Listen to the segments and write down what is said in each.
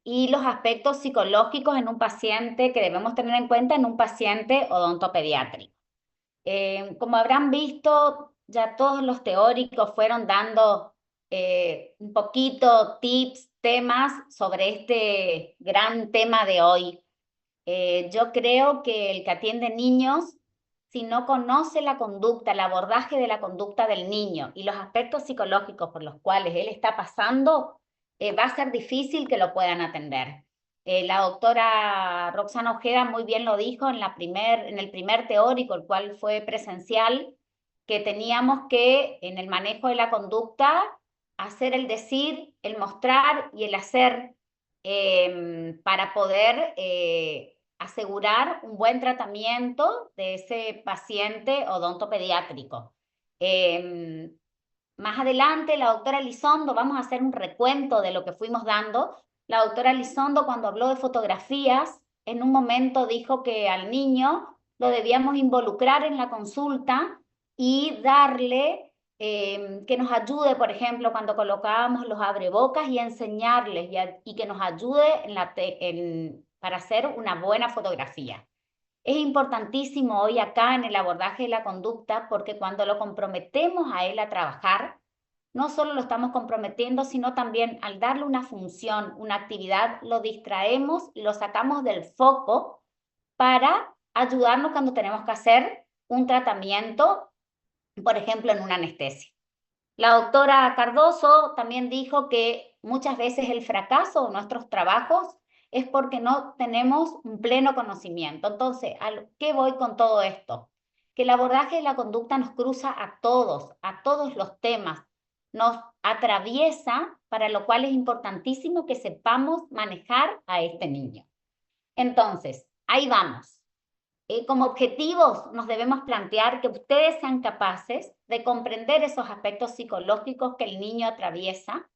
y los aspectos psicológicos en un paciente que debemos tener en cuenta en un paciente odontopediátrico. Como habrán visto, ya todos los teóricos fueron dando un poquito tips, temas sobre este gran tema de hoy. Yo creo que el que atiende niños, si no conoce la conducta, el abordaje de la conducta del niño y los aspectos psicológicos por los cuales él está pasando, va a ser difícil que lo puedan atender. La doctora Roxana Ojeda muy bien lo dijo en el primer teórico, el cual fue presencial, que teníamos que, en el manejo de la conducta, hacer el decir, el mostrar y el hacer para poder asegurar un buen tratamiento de ese paciente odontopediátrico. Más adelante, la doctora Elizondo, vamos a hacer un recuento de lo que fuimos dando. La doctora Elizondo, cuando habló de fotografías, en un momento dijo que al niño lo debíamos involucrar en la consulta y darle que nos ayude, por ejemplo, cuando colocábamos los abrebocas y enseñarles y que nos ayude para hacer una buena fotografía. Es importantísimo hoy acá en el abordaje de la conducta porque cuando lo comprometemos a él a trabajar, no solo lo estamos comprometiendo, sino también al darle una función, una actividad, lo distraemos, lo sacamos del foco para ayudarnos cuando tenemos que hacer un tratamiento, por ejemplo, en una anestesia. La doctora Cardoso también dijo que muchas veces el fracaso de nuestros trabajos es porque no tenemos un pleno conocimiento. Entonces, ¿a qué voy con todo esto? Que el abordaje de la conducta nos cruza a todos los temas, nos atraviesa, para lo cual es importantísimo que sepamos manejar a este niño. Entonces, ahí vamos. Como objetivos nos debemos plantear que ustedes sean capaces de comprender esos aspectos psicológicos que el niño atraviesa,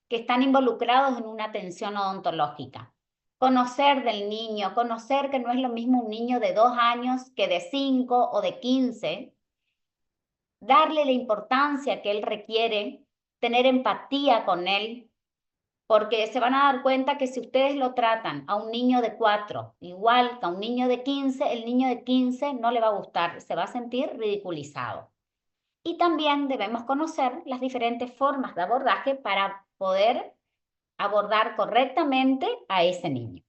que están involucrados en una atención odontológica. Conocer del niño, conocer que no es lo mismo un niño de 2 años que de 5 o de 15, darle la importancia que él requiere, tener empatía con él, porque se van a dar cuenta que si ustedes lo tratan a un niño de 4 igual que a un niño de 15, el niño de 15 no le va a gustar, se va a sentir ridiculizado. Y también debemos conocer las diferentes formas de abordaje para poder abordar correctamente a ese niño.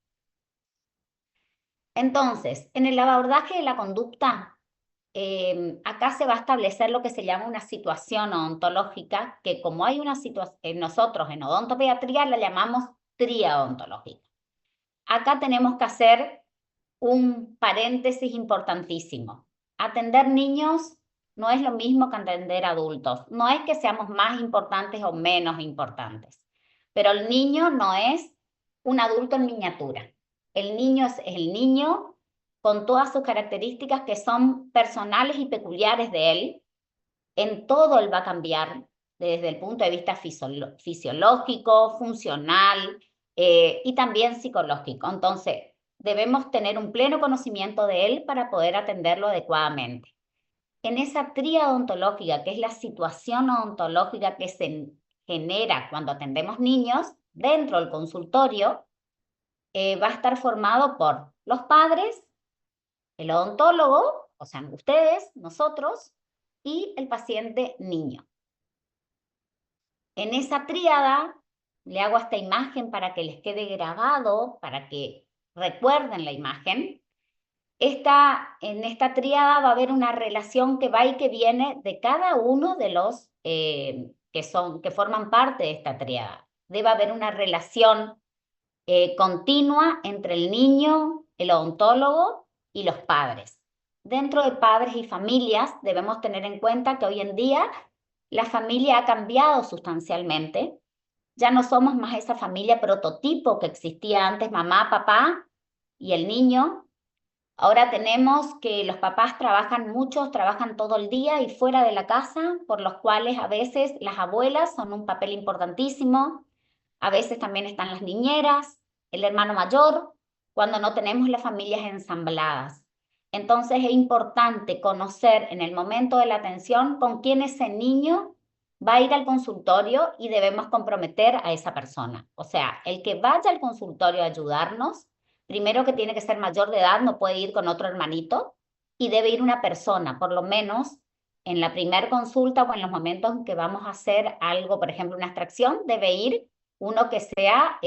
Entonces, en el abordaje de la conducta, acá se va a establecer lo que se llama una situación odontológica, que como hay una situación, nosotros en odontopediatría la llamamos tría odontológica. Acá tenemos que hacer un paréntesis importantísimo. Atender niños no es lo mismo que atender adultos. No es que seamos más importantes o menos importantes, pero el niño no es un adulto en miniatura. El niño es el niño con todas sus características que son personales y peculiares de él. En todo él va a cambiar desde el punto de vista fisiológico, funcional y también psicológico. Entonces, debemos tener un pleno conocimiento de él para poder atenderlo adecuadamente. En esa tríada ontológica, que es la situación ontológica que se genera cuando atendemos niños, dentro del consultorio, va a estar formado por los padres, el odontólogo, o sea, ustedes, nosotros, y el paciente niño. En esa tríada, le hago esta imagen para que les quede grabado, para que recuerden la imagen. En esta tríada va a haber una relación que va y que viene de cada uno de los que forman parte de esta tríada. Debe haber una relación continua entre el niño, el odontólogo y los padres. Dentro de padres y familias debemos tener en cuenta que hoy en día la familia ha cambiado sustancialmente. Ya no somos más esa familia prototipo que existía antes, mamá, papá y el niño. Ahora tenemos que los papás trabajan muchos, trabajan todo el día y fuera de la casa, por los cuales a veces las abuelas son un papel importantísimo, a veces también están las niñeras, el hermano mayor, cuando no tenemos las familias ensambladas. Entonces es importante conocer en el momento de la atención con quién ese niño va a ir al consultorio y debemos comprometer a esa persona. O sea, el que vaya al consultorio a ayudarnos, primero que tiene que ser mayor de edad, no puede ir con otro hermanito, y debe ir una persona, por lo menos en la primera consulta o en los momentos en que vamos a hacer algo, por ejemplo, una extracción, debe ir uno que sea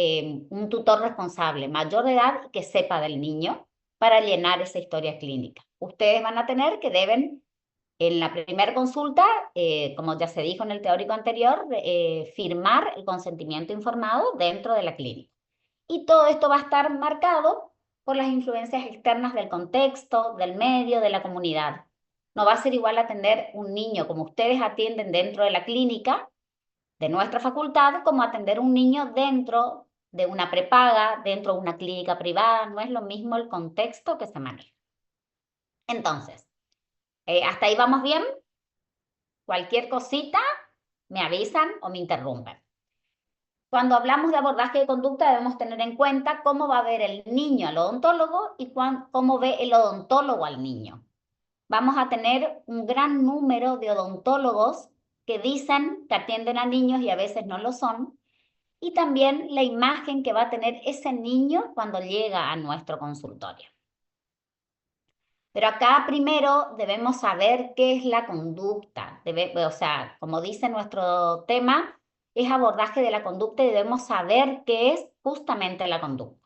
un tutor responsable, mayor de edad, que sepa del niño para llenar esa historia clínica. Ustedes van a tener que deben, en la primera consulta, como ya se dijo en el teórico anterior, firmar el consentimiento informado dentro de la clínica. Y todo esto va a estar marcado por las influencias externas del contexto, del medio, de la comunidad. No va a ser igual atender un niño como ustedes atienden dentro de la clínica de nuestra facultad como atender un niño dentro de una prepaga, dentro de una clínica privada. No es lo mismo el contexto que se maneja. Entonces, ¿hasta ahí vamos bien? Cualquier cosita me avisan o me interrumpen. Cuando hablamos de abordaje de conducta debemos tener en cuenta cómo va a ver el niño al odontólogo y cómo ve el odontólogo al niño. Vamos a tener un gran número de odontólogos que dicen que atienden a niños y a veces no lo son, y también la imagen que va a tener ese niño cuando llega a nuestro consultorio. Pero acá primero debemos saber qué es la conducta. O sea, como dice nuestro tema, es abordaje de la conducta y debemos saber qué es justamente la conducta.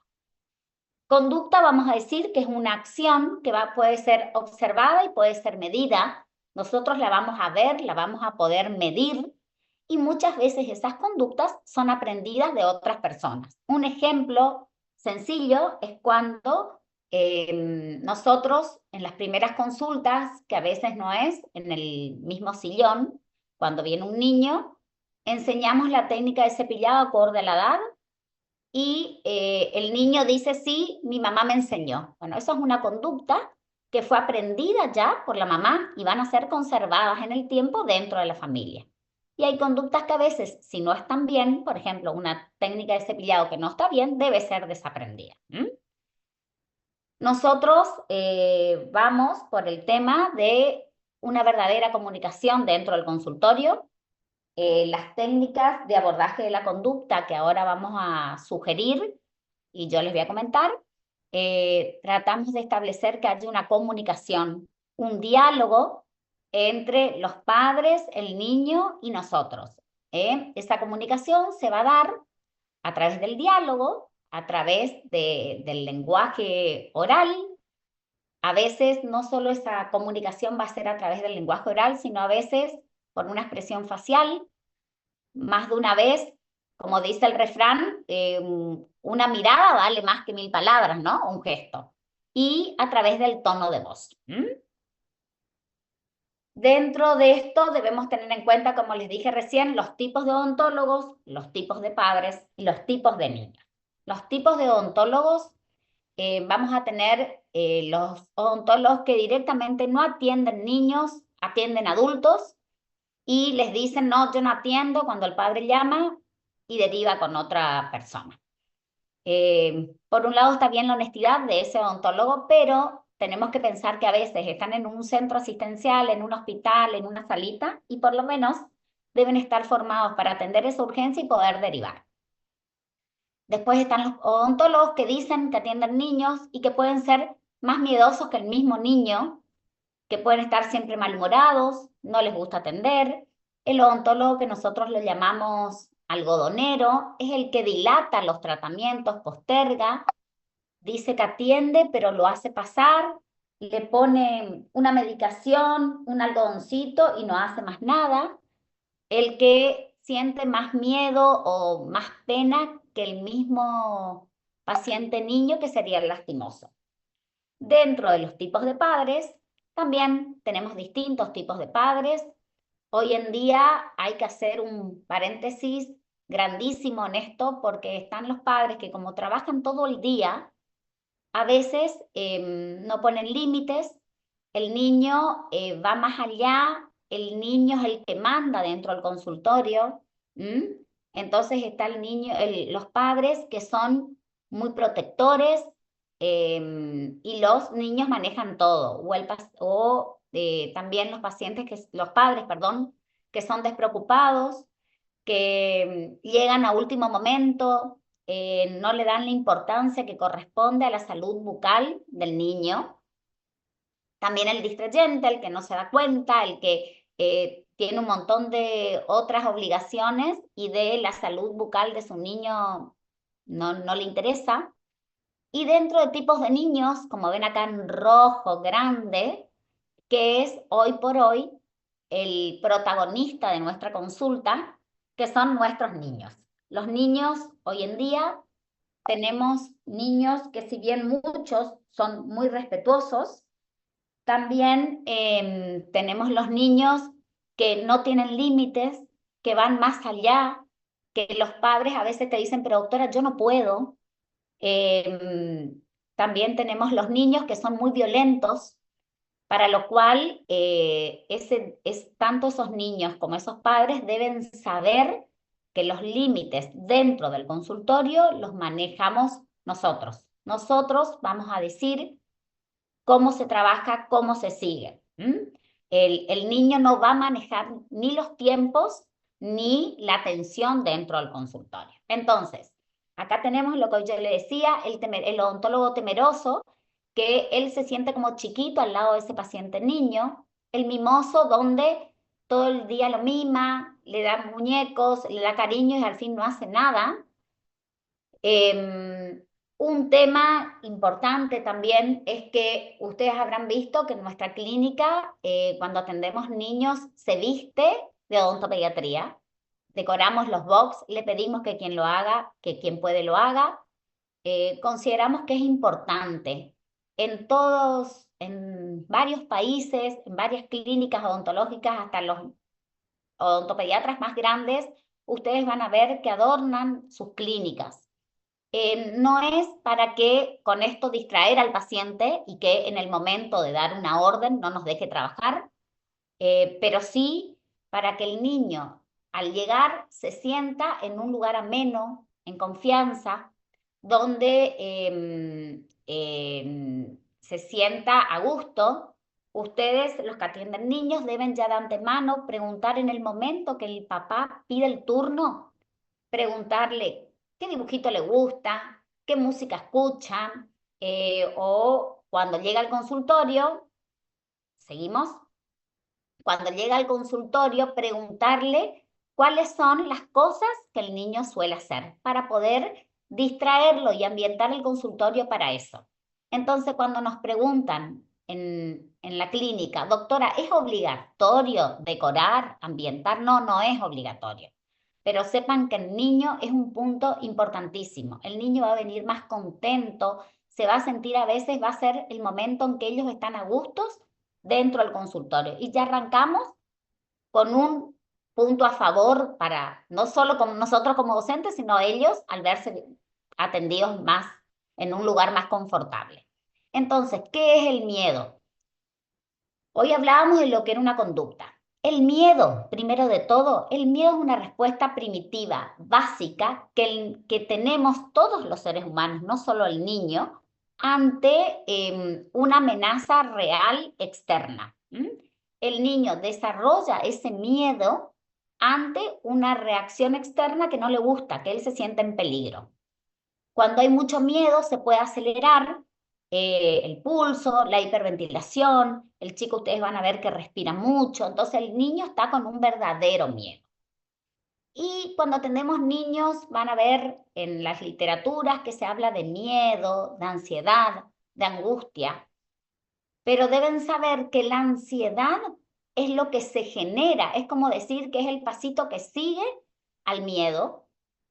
Conducta vamos a decir que es una acción que puede ser observada y puede ser medida. Nosotros la vamos a ver, la vamos a poder medir y muchas veces esas conductas son aprendidas de otras personas. Un ejemplo sencillo es cuando nosotros en las primeras consultas, que a veces no es en el mismo sillón, cuando viene un niño, enseñamos la técnica de cepillado acorde a la edad y el niño dice, sí, mi mamá me enseñó. Bueno, eso es una conducta que fue aprendida ya por la mamá y van a ser conservadas en el tiempo dentro de la familia. Y hay conductas que a veces, si no están bien, por ejemplo, una técnica de cepillado que no está bien, debe ser desaprendida. Nosotros vamos por el tema de una verdadera comunicación dentro del consultorio. Las técnicas de abordaje de la conducta que ahora vamos a sugerir y yo les voy a comentar, tratamos de establecer que haya una comunicación, un diálogo entre los padres, el niño y nosotros. Esa comunicación se va a dar a través del diálogo, a través del lenguaje oral. A veces no solo esa comunicación va a ser a través del lenguaje oral, sino a veces por una expresión facial, más de una vez, como dice el refrán, una mirada vale más que 1000 palabras, ¿no? Un gesto. Y a través del tono de voz. Dentro de esto debemos tener en cuenta, como les dije recién, los tipos de odontólogos, los tipos de padres y los tipos de niños. Los tipos de odontólogos, vamos a tener los odontólogos que directamente no atienden niños, atienden adultos, y les dicen, no, yo no atiendo cuando el padre llama y deriva con otra persona. Por un lado está bien la honestidad de ese odontólogo, pero tenemos que pensar que a veces están en un centro asistencial, en un hospital, en una salita, y por lo menos deben estar formados para atender esa urgencia y poder derivar. Después están los odontólogos que dicen que atienden niños y que pueden ser más miedosos que el mismo niño, que pueden estar siempre malhumorados, no les gusta atender. El odontólogo que nosotros lo llamamos algodonero es el que dilata los tratamientos, posterga, dice que atiende, pero lo hace pasar, le pone una medicación, un algodoncito y no hace más nada. El que siente más miedo o más pena que el mismo paciente niño, que sería el lastimoso. Dentro de los tipos de padres, también tenemos distintos tipos de padres. Hoy en día hay que hacer un paréntesis grandísimo en esto porque están los padres que como trabajan todo el día, a veces no ponen límites, el niño va más allá, el niño es el que manda dentro del consultorio. Entonces está el niño, los padres que son muy protectores, y los niños manejan todo, o también los padres, perdón, que son despreocupados, que llegan a último momento, no le dan la importancia que corresponde a la salud bucal del niño. También el distrayente, el que no se da cuenta, el que tiene un montón de otras obligaciones y de la salud bucal de su niño no le interesa. Y dentro de tipos de niños, como ven acá en rojo grande, que es hoy por hoy el protagonista de nuestra consulta, que son nuestros niños. Los niños hoy en día tenemos niños que si bien muchos son muy respetuosos, también tenemos los niños que no tienen límites, que van más allá, que los padres a veces te dicen, pero doctora, yo no puedo. También tenemos los niños que son muy violentos, para lo cual tanto esos niños como esos padres deben saber que los límites dentro del consultorio los manejamos nosotros. Nosotros vamos a decir cómo se trabaja, cómo se sigue. El niño no va a manejar ni los tiempos ni la atención dentro del consultorio. Entonces, acá tenemos lo que yo le decía, el odontólogo temeroso, que él se siente como chiquito al lado de ese paciente niño, el mimoso donde todo el día lo mima, le da muñecos, le da cariño y al fin no hace nada. Un tema importante también es que ustedes habrán visto que en nuestra clínica, cuando atendemos niños, se viste de odontopediatría. Decoramos los box, le pedimos que quien lo haga, que quien puede lo haga. Consideramos que es importante. En varios países, en varias clínicas odontológicas, hasta los odontopediatras más grandes, ustedes van a ver que adornan sus clínicas. No es para que con esto distraer al paciente y que en el momento de dar una orden no nos deje trabajar, pero sí para que el niño al llegar se sienta en un lugar ameno, en confianza, donde se sienta a gusto. Ustedes, los que atienden niños, deben ya de antemano preguntar en el momento que el papá pide el turno, preguntarle qué dibujito le gusta, qué música escuchan, o cuando llega al consultorio, seguimos, cuando llega al consultorio, preguntarle cuáles son las cosas que el niño suele hacer para poder distraerlo y ambientar el consultorio para eso. Entonces, cuando nos preguntan en la clínica, doctora, ¿es obligatorio decorar, ambientar? No, no es obligatorio. Pero sepan que el niño es un punto importantísimo. El niño va a venir más contento, se va a sentir a veces, va a ser el momento en que ellos están a gustos dentro del consultorio. Y ya arrancamos con un punto a favor para no solo como nosotros como docentes, sino ellos al verse atendidos más en un lugar más confortable. Entonces, ¿qué es el miedo? Hoy hablábamos de lo que era una conducta. El miedo, primero de todo, el miedo es una respuesta primitiva, básica, que tenemos todos los seres humanos, no solo el niño, ante una amenaza real externa. El niño desarrolla ese miedo ante una reacción externa que no le gusta, que él se siente en peligro. Cuando hay mucho miedo se puede acelerar el pulso, la hiperventilación, el chico ustedes van a ver que respira mucho, entonces el niño está con un verdadero miedo. Y cuando atendemos niños van a ver en las literaturas que se habla de miedo, de ansiedad, de angustia, pero deben saber que la ansiedad es lo que se genera, es como decir que es el pasito que sigue al miedo,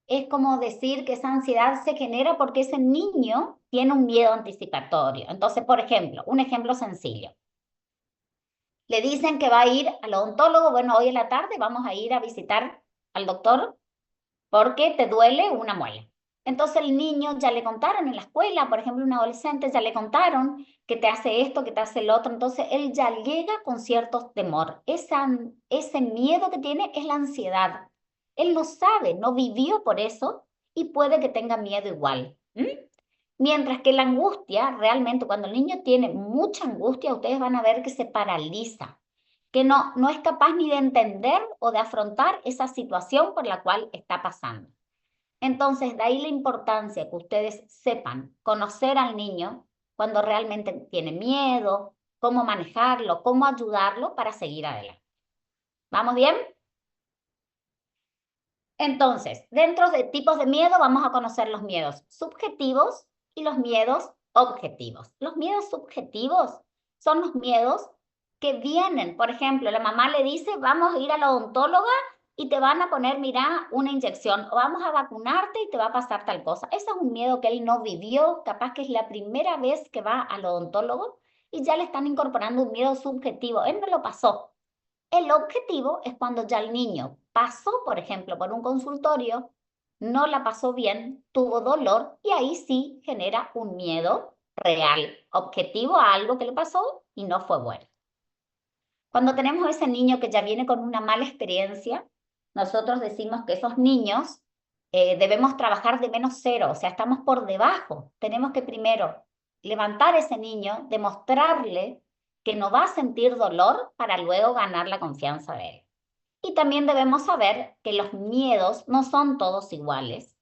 es como decir que esa ansiedad se genera porque ese niño tiene un miedo anticipatorio. Entonces, por ejemplo, un ejemplo sencillo. Le dicen que va a ir al odontólogo, bueno, hoy en la tarde vamos a ir a visitar al doctor porque te duele una muela. Entonces el niño ya le contaron en la escuela, por ejemplo, un adolescente ya le contaron que te hace esto, que te hace el otro, entonces él ya llega con cierto temor. Ese miedo que tiene es la ansiedad. Él no sabe, no vivió por eso y puede que tenga miedo igual. Mientras que la angustia, realmente cuando el niño tiene mucha angustia, ustedes van a ver que se paraliza. que no es capaz ni de entender o de afrontar esa situación por la cual está pasando. Entonces, de ahí la importancia que ustedes sepan conocer al niño cuando realmente tiene miedo, cómo manejarlo, cómo ayudarlo para seguir adelante. ¿Vamos bien? Entonces, dentro de tipos de miedo vamos a conocer los miedos subjetivos y los miedos objetivos. Los miedos subjetivos son los miedos que vienen, por ejemplo, la mamá le dice, vamos a ir a la odontóloga y te van a poner, mira, una inyección, o vamos a vacunarte y te va a pasar tal cosa. Ese es un miedo que él no vivió, capaz que es la primera vez que va al odontólogo y ya le están incorporando un miedo subjetivo. Él no lo pasó. El objetivo es cuando ya el niño pasó, por ejemplo, por un consultorio, no la pasó bien, tuvo dolor y ahí sí genera un miedo real, objetivo a algo que le pasó y no fue bueno. Cuando tenemos ese niño que ya viene con una mala experiencia, nosotros decimos que esos niños debemos trabajar de -0, o sea, estamos por debajo. Tenemos que primero levantar a ese niño, demostrarle que no va a sentir dolor para luego ganar la confianza de él. Y también debemos saber que los miedos no son todos iguales,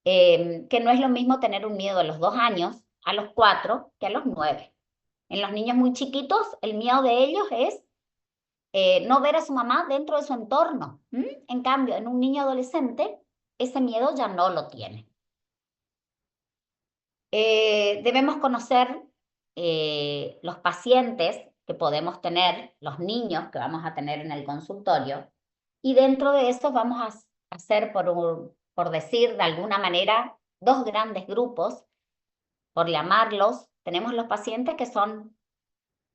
que no es lo mismo tener un miedo a los 2 años, a los 4, que a los 9. En los niños muy chiquitos, el miedo de ellos es no ver a su mamá dentro de su entorno. En cambio, en un niño adolescente, ese miedo ya no lo tiene. Debemos conocer los pacientes que podemos tener, los niños que vamos a tener en el consultorio, y dentro de eso vamos a hacer, por decir de alguna manera, 2 grandes grupos, por llamarlos. Tenemos los pacientes que son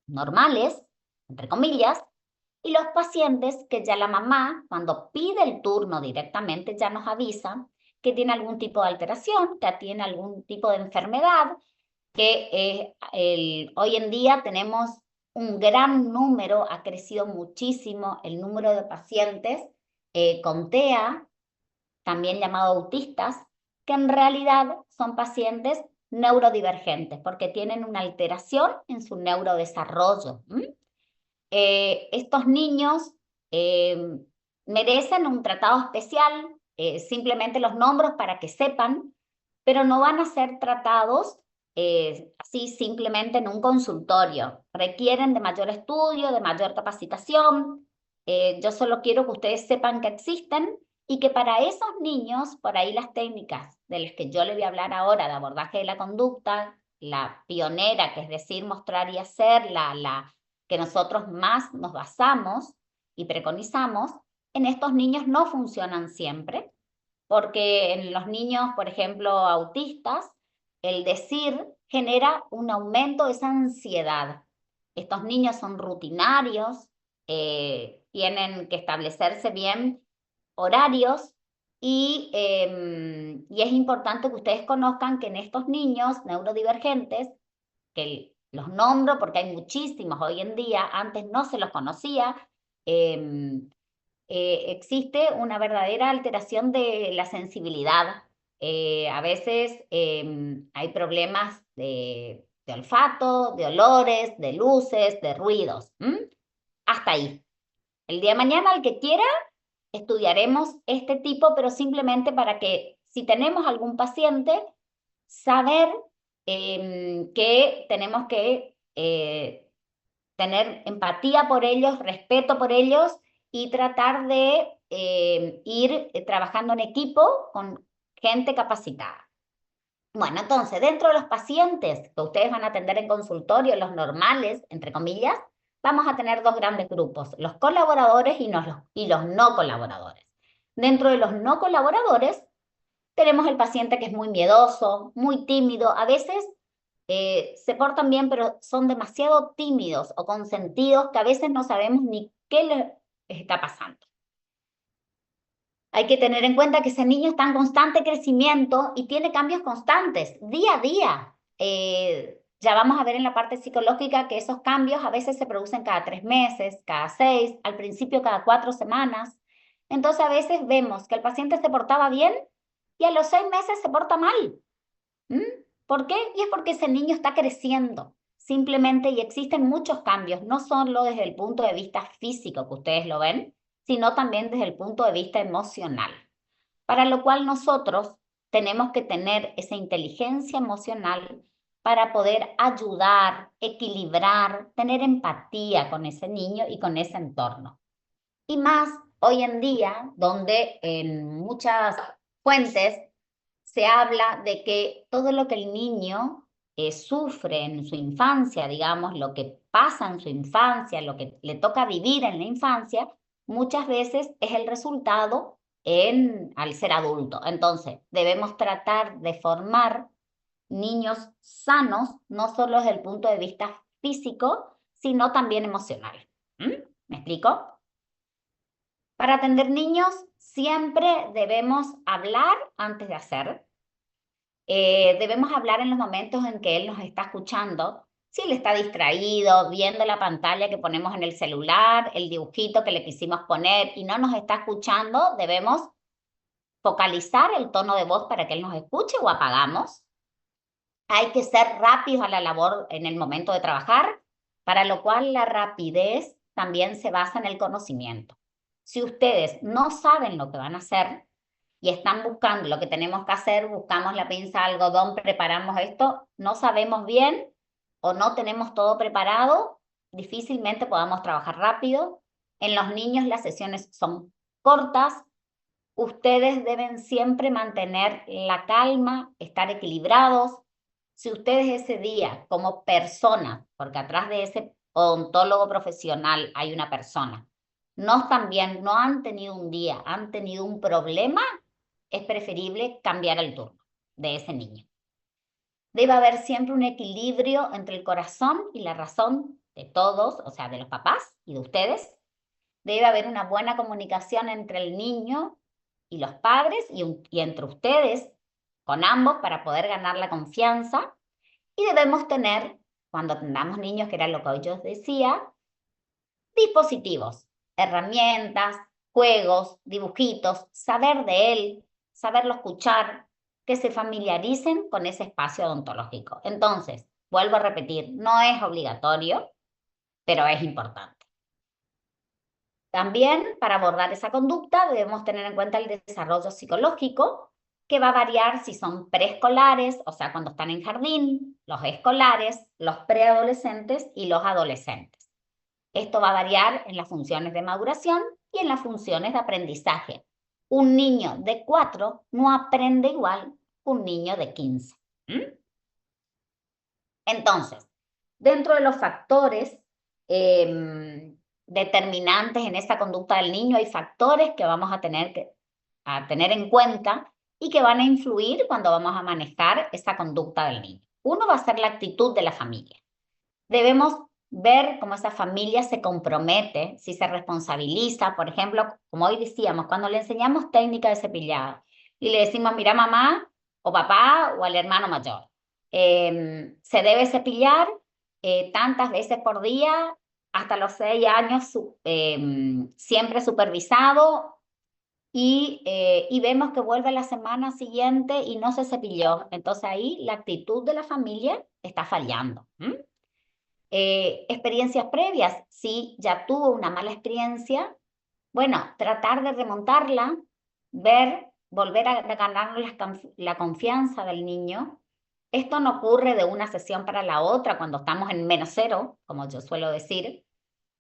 normales, entre comillas, y los pacientes que ya la mamá, cuando pide el turno directamente, ya nos avisa que tiene algún tipo de alteración, que tiene algún tipo de enfermedad, que hoy en día tenemos un gran número, ha crecido muchísimo el número de pacientes con TEA, también llamados autistas, que en realidad son pacientes neurodivergentes, porque tienen una alteración en su neurodesarrollo. Estos niños merecen un tratado especial, simplemente los nombro para que sepan, pero no van a ser tratados así simplemente en un consultorio. Requieren de mayor estudio, de mayor capacitación. Yo solo quiero que ustedes sepan que existen y que para esos niños, por ahí las técnicas de las que yo les voy a hablar ahora, de abordaje de la conducta, la pionera, que es decir, mostrar y hacer, que nosotros más nos basamos y preconizamos, en estos niños no funcionan siempre, porque en los niños, por ejemplo, autistas, el decir genera un aumento de esa ansiedad. Estos niños son rutinarios, tienen que establecerse bien horarios y es importante que ustedes conozcan que en estos niños neurodivergentes, que los nombro porque hay muchísimos hoy en día, antes no se los conocía, existe una verdadera alteración de la sensibilidad. A veces hay problemas de olfato, de olores, de luces, de ruidos. Hasta ahí. El día de mañana, el que quiera, estudiaremos este tipo, pero simplemente para que si tenemos algún paciente, saber que tenemos que tener empatía por ellos, respeto por ellos y tratar de ir trabajando en equipo con gente capacitada. Bueno, entonces, dentro de los pacientes que ustedes van a atender en consultorio, los normales, entre comillas, vamos a tener 2 grandes grupos, los colaboradores y los no colaboradores. Dentro de los no colaboradores, tenemos el paciente que es muy miedoso, muy tímido, a veces se portan bien, pero son demasiado tímidos o consentidos que a veces no sabemos ni qué les está pasando. Hay que tener en cuenta que ese niño está en constante crecimiento y tiene cambios constantes, día a día. Ya vamos a ver en la parte psicológica que esos cambios a veces se producen cada 3 meses, cada 6, al principio cada 4 semanas. Entonces a veces vemos que el paciente se portaba bien y a los 6 meses se porta mal. ¿Por qué? Y es porque ese niño está creciendo. simplemente, y existen muchos cambios, no solo desde el punto de vista físico que ustedes lo ven, sino también desde el punto de vista emocional, para lo cual nosotros tenemos que tener esa inteligencia emocional para poder ayudar, equilibrar, tener empatía con ese niño y con ese entorno. Y más hoy en día, donde en muchas fuentes se habla de que todo lo que el niño sufre en su infancia, digamos, lo que pasa en su infancia, lo que le toca vivir en la infancia, muchas veces es el resultado al ser adulto. Entonces, debemos tratar de formar niños sanos, no solo desde el punto de vista físico, sino también emocional. ¿Mm? ¿Me explico? Para atender niños, siempre debemos hablar antes de hacer. Debemos hablar en los momentos en que él nos está escuchando. Si él está distraído, viendo la pantalla que ponemos en el celular, el dibujito que le quisimos poner y no nos está escuchando, debemos focalizar el tono de voz para que él nos escuche o apagamos. Hay que ser rápidos a la labor en el momento de trabajar, para lo cual la rapidez también se basa en el conocimiento. Si ustedes no saben lo que van a hacer y están buscando lo que tenemos que hacer, buscamos la pinza, algodón, preparamos esto, no sabemos bien o no tenemos todo preparado, difícilmente podamos trabajar rápido. En los niños las sesiones son cortas. Ustedes deben siempre mantener la calma, estar equilibrados. Si ustedes ese día, como persona, porque atrás de ese odontólogo profesional hay una persona, no están bien, no han tenido un día, han tenido un problema, es preferible cambiar el turno de ese niño. Debe haber siempre un equilibrio entre el corazón y la razón de todos, o sea, de los papás y de ustedes. Debe haber una buena comunicación entre el niño y los padres y entre ustedes, con ambos, para poder ganar la confianza. Y debemos tener, cuando tengamos niños, que era lo que yo os decía, dispositivos, herramientas, juegos, dibujitos, saber de él, saberlo escuchar, que se familiaricen con ese espacio odontológico. Entonces, vuelvo a repetir, no es obligatorio, pero es importante. También, para abordar esa conducta, debemos tener en cuenta el desarrollo psicológico, que va a variar si son preescolares, o sea, cuando están en jardín, los escolares, los preadolescentes y los adolescentes. Esto va a variar en las funciones de maduración y en las funciones de aprendizaje. Un niño de 4 no aprende igual que un niño de 15. Entonces, dentro de los factores determinantes en esta conducta del niño, hay factores que vamos a tener en cuenta y que van a influir cuando vamos a manejar esa conducta del niño. Uno va a ser la actitud de la familia. Debemos ver cómo esa familia se compromete, si se responsabiliza. Por ejemplo, como hoy decíamos, cuando le enseñamos técnica de cepillado y le decimos, mira mamá o papá o al hermano mayor, se debe cepillar tantas veces por día hasta los 6 años, siempre supervisado, y vemos que vuelve la semana siguiente y no se cepilló. Entonces ahí la actitud de la familia está fallando. Experiencias previas, si ya tuvo una mala experiencia, bueno, tratar de remontarla, volver a ganar la confianza del niño. Esto no ocurre de una sesión para la otra cuando estamos en -0, como yo suelo decir.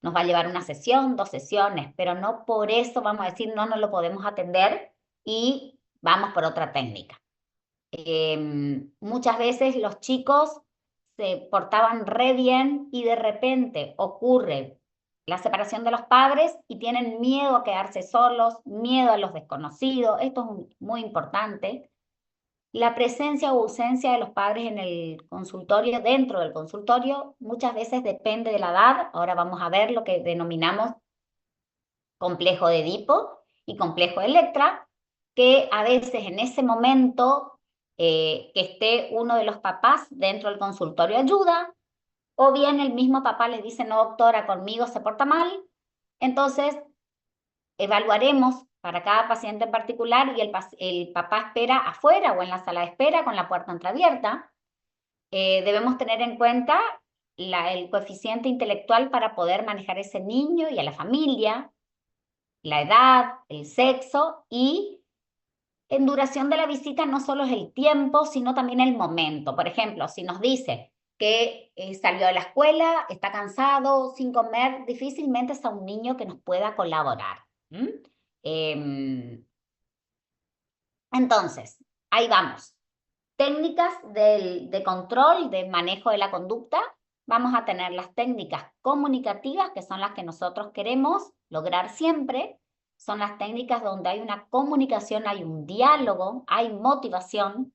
Nos va a llevar una sesión, 2 sesiones, pero no por eso vamos a decir no lo podemos atender y vamos por otra técnica. Muchas veces los chicos se portaban re bien y de repente ocurre la separación de los padres y tienen miedo a quedarse solos, miedo a los desconocidos. Esto es muy importante. La presencia o ausencia de los padres en el consultorio, dentro del consultorio, muchas veces depende de la edad. Ahora vamos a ver lo que denominamos complejo de Edipo y complejo de Electra, que a veces en ese momento que esté uno de los papás dentro del consultorio ayuda, o bien el mismo papá le dice, no doctora, conmigo se porta mal. Entonces evaluaremos para cada paciente en particular y el papá espera afuera o en la sala de espera con la puerta entreabierta. Debemos tener en cuenta el coeficiente intelectual para poder manejar ese niño y a la familia, la edad, el sexo y en duración de la visita no solo es el tiempo, sino también el momento. Por ejemplo, si nos dice que salió de la escuela, está cansado, sin comer, difícilmente es a un niño que nos pueda colaborar. Entonces, ahí vamos. Técnicas de control, de manejo de la conducta. Vamos a tener las técnicas comunicativas, que son las que nosotros queremos lograr siempre. Son las técnicas donde hay una comunicación, hay un diálogo, hay motivación.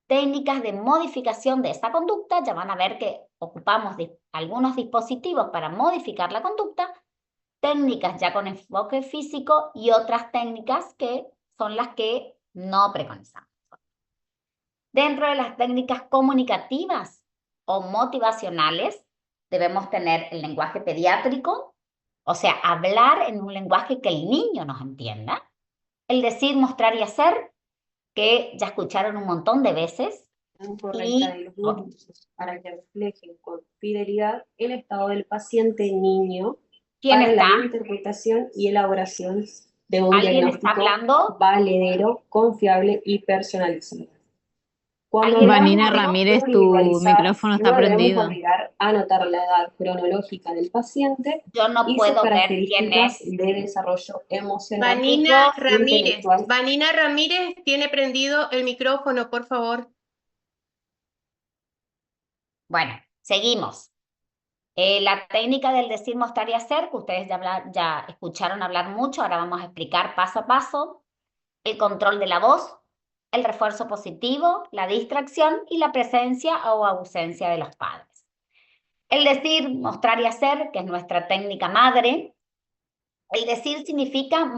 Técnicas de modificación de esa conducta, ya van a ver que ocupamos algunos dispositivos para modificar la conducta. Técnicas ya con enfoque físico y otras técnicas que son las que no preconizamos. Dentro de las técnicas comunicativas o motivacionales, debemos tener el lenguaje pediátrico, o sea, hablar en un lenguaje que el niño nos entienda. El decir, mostrar y hacer, que ya escucharon un montón de veces. Correcta de los niños para que reflejen con fidelidad el estado del paciente niño ¿Quién para está? la interpretación y elaboración de un ¿Alguien está diagnóstico hablando? valedero, confiable y personalizado. Cuando ¿Alguien está hablamos Vanina de hablando? Ramírez, tu individualizar, micrófono está no debemos prendido. olvidar anotar la edad cronológica del paciente Yo no y sus puedo ver quién características es. de desarrollo emocional, Chicos, intelectual. Vanina Ramírez tiene prendido el micrófono, por favor. bueno, seguimos. La técnica del decir, mostrar y hacer, que ustedes ya escucharon hablar mucho, ahora vamos a explicar paso a paso. El control de la voz, el refuerzo positivo, la distracción y la presencia o ausencia de los padres. El decir, mostrar y hacer, que es nuestra técnica madre. El decir significa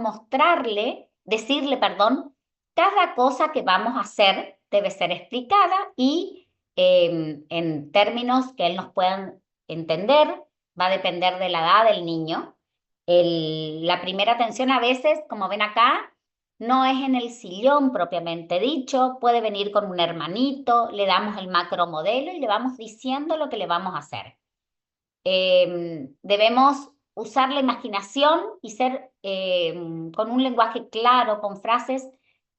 decirle, perdón, cada cosa que vamos a hacer debe ser explicada y en términos que él nos puedan entender, va a depender de la edad del niño. La primera atención a veces, como ven acá, no es en el sillón propiamente dicho, puede venir con un hermanito, le damos el macromodelo y le vamos diciendo lo que le vamos a hacer. Debemos usar la imaginación y ser con un lenguaje claro, con frases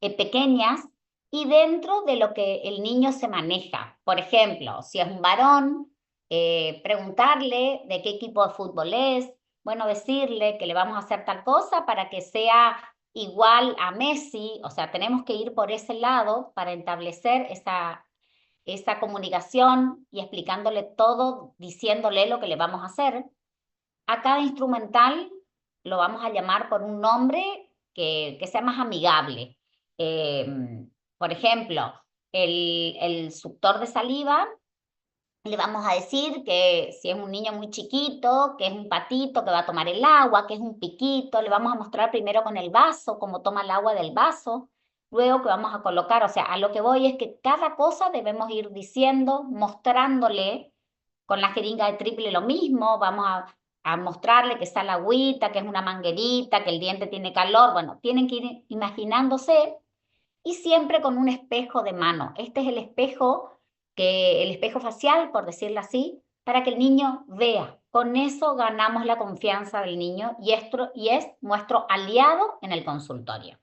pequeñas y dentro de lo que el niño se maneja. Por ejemplo, si es un varón, preguntarle de qué equipo de fútbol es, bueno, decirle que le vamos a hacer tal cosa para que sea igual a Messi, o sea, tenemos que ir por ese lado para establecer esa comunicación y explicándole todo, diciéndole lo que le vamos a hacer. A cada instrumental lo vamos a llamar por un nombre que sea más amigable. Por ejemplo, el suctor de saliva, le vamos a decir que si es un niño muy chiquito, que es un patito que va a tomar el agua, que es un piquito, le vamos a mostrar primero con el vaso, cómo toma el agua del vaso, luego que vamos a colocar, o sea, a lo que voy es que cada cosa debemos ir diciendo, mostrándole con la jeringa de triple lo mismo, vamos a mostrarle que está la agüita, que es una manguerita, que el diente tiene calor, bueno, tienen que ir imaginándose y siempre con un espejo de mano. Este es el espejo facial, por decirlo así, para que el niño vea. Con eso ganamos la confianza del niño y es nuestro aliado en el consultorio.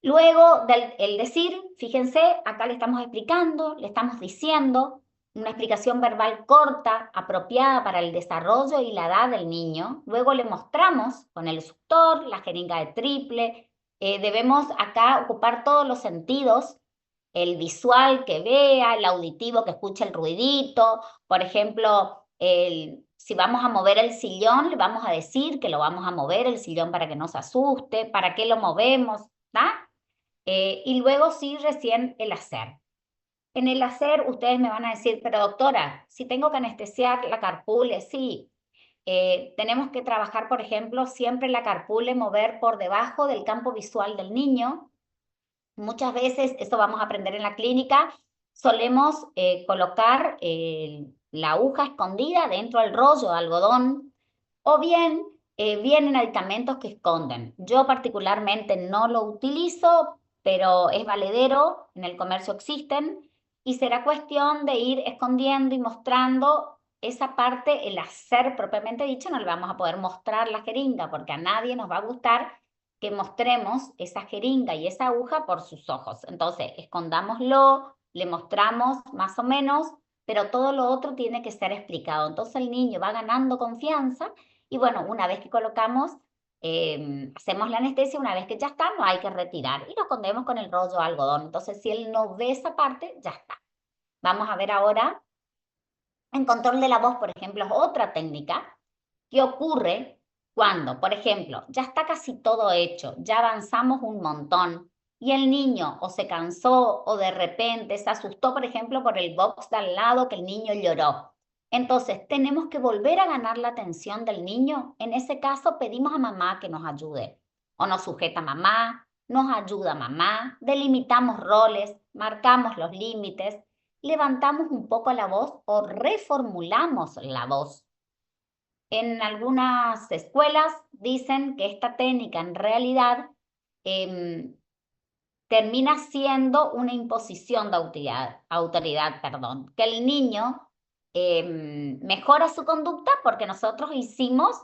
Luego del decir, fíjense, acá le estamos explicando, le estamos diciendo una explicación verbal corta, apropiada para el desarrollo y la edad del niño. Luego le mostramos con el suctor, la jeringa de triple. Debemos acá ocupar todos los sentidos, el visual que vea, el auditivo que escuche el ruidito. Por ejemplo, si vamos a mover el sillón, le vamos a decir que lo vamos a mover el sillón para que no se asuste, para qué lo movemos, ¿está? Y luego sí, recién el hacer. En el hacer, ustedes me van a decir, pero doctora, si tengo que anestesiar la carpule, sí. Tenemos que trabajar, por ejemplo, siempre la carpule, mover por debajo del campo visual del niño. Muchas veces, eso vamos a aprender en la clínica, solemos colocar la aguja escondida dentro del rollo de algodón, o bien vienen aditamentos que esconden. Yo particularmente no lo utilizo, pero es valedero, en el comercio existen. y será cuestión de ir escondiendo y mostrando esa parte, el hacer propiamente dicho. No le vamos a poder mostrar la jeringa porque a nadie nos va a gustar que mostremos esa jeringa y esa aguja por sus ojos. Entonces, escondámoslo, le mostramos más o menos, pero todo lo otro tiene que ser explicado. Entonces el niño va ganando confianza y bueno, una vez que colocamos, hacemos la anestesia, una vez que ya está, no hay que retirar y lo escondemos con el rollo de algodón. Entonces, si él no ve esa parte, ya está. Vamos a ver ahora, en control de la voz, por ejemplo, es otra técnica que ocurre cuando, por ejemplo, ya está casi todo hecho, ya avanzamos un montón y el niño o se cansó o de repente se asustó, por ejemplo, por el box de al lado que el niño lloró. Entonces, tenemos que volver a ganar la atención del niño. En ese caso, pedimos a mamá que nos ayude. O nos sujeta mamá, nos ayuda mamá, delimitamos roles, marcamos los límites, levantamos un poco la voz o reformulamos la voz. En algunas escuelas dicen que esta técnica en realidad termina siendo una imposición de autoridad, que el niño mejora su conducta porque nosotros hicimos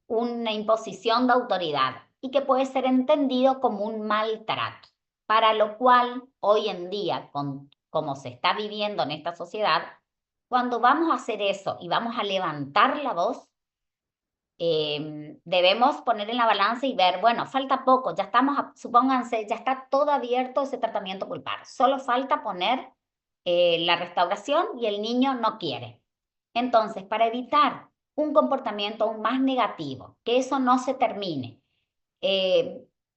una imposición de autoridad y que puede ser entendido como un maltrato, para lo cual hoy en día, como se está viviendo en esta sociedad, cuando vamos a hacer eso y vamos a levantar la voz, debemos poner en la balanza y ver, bueno, falta poco, ya estamos, supónganse, ya está todo abierto ese tratamiento pulpar, solo falta poner la restauración y el niño no quiere. Entonces, para evitar un comportamiento aún más negativo, que eso no se termine,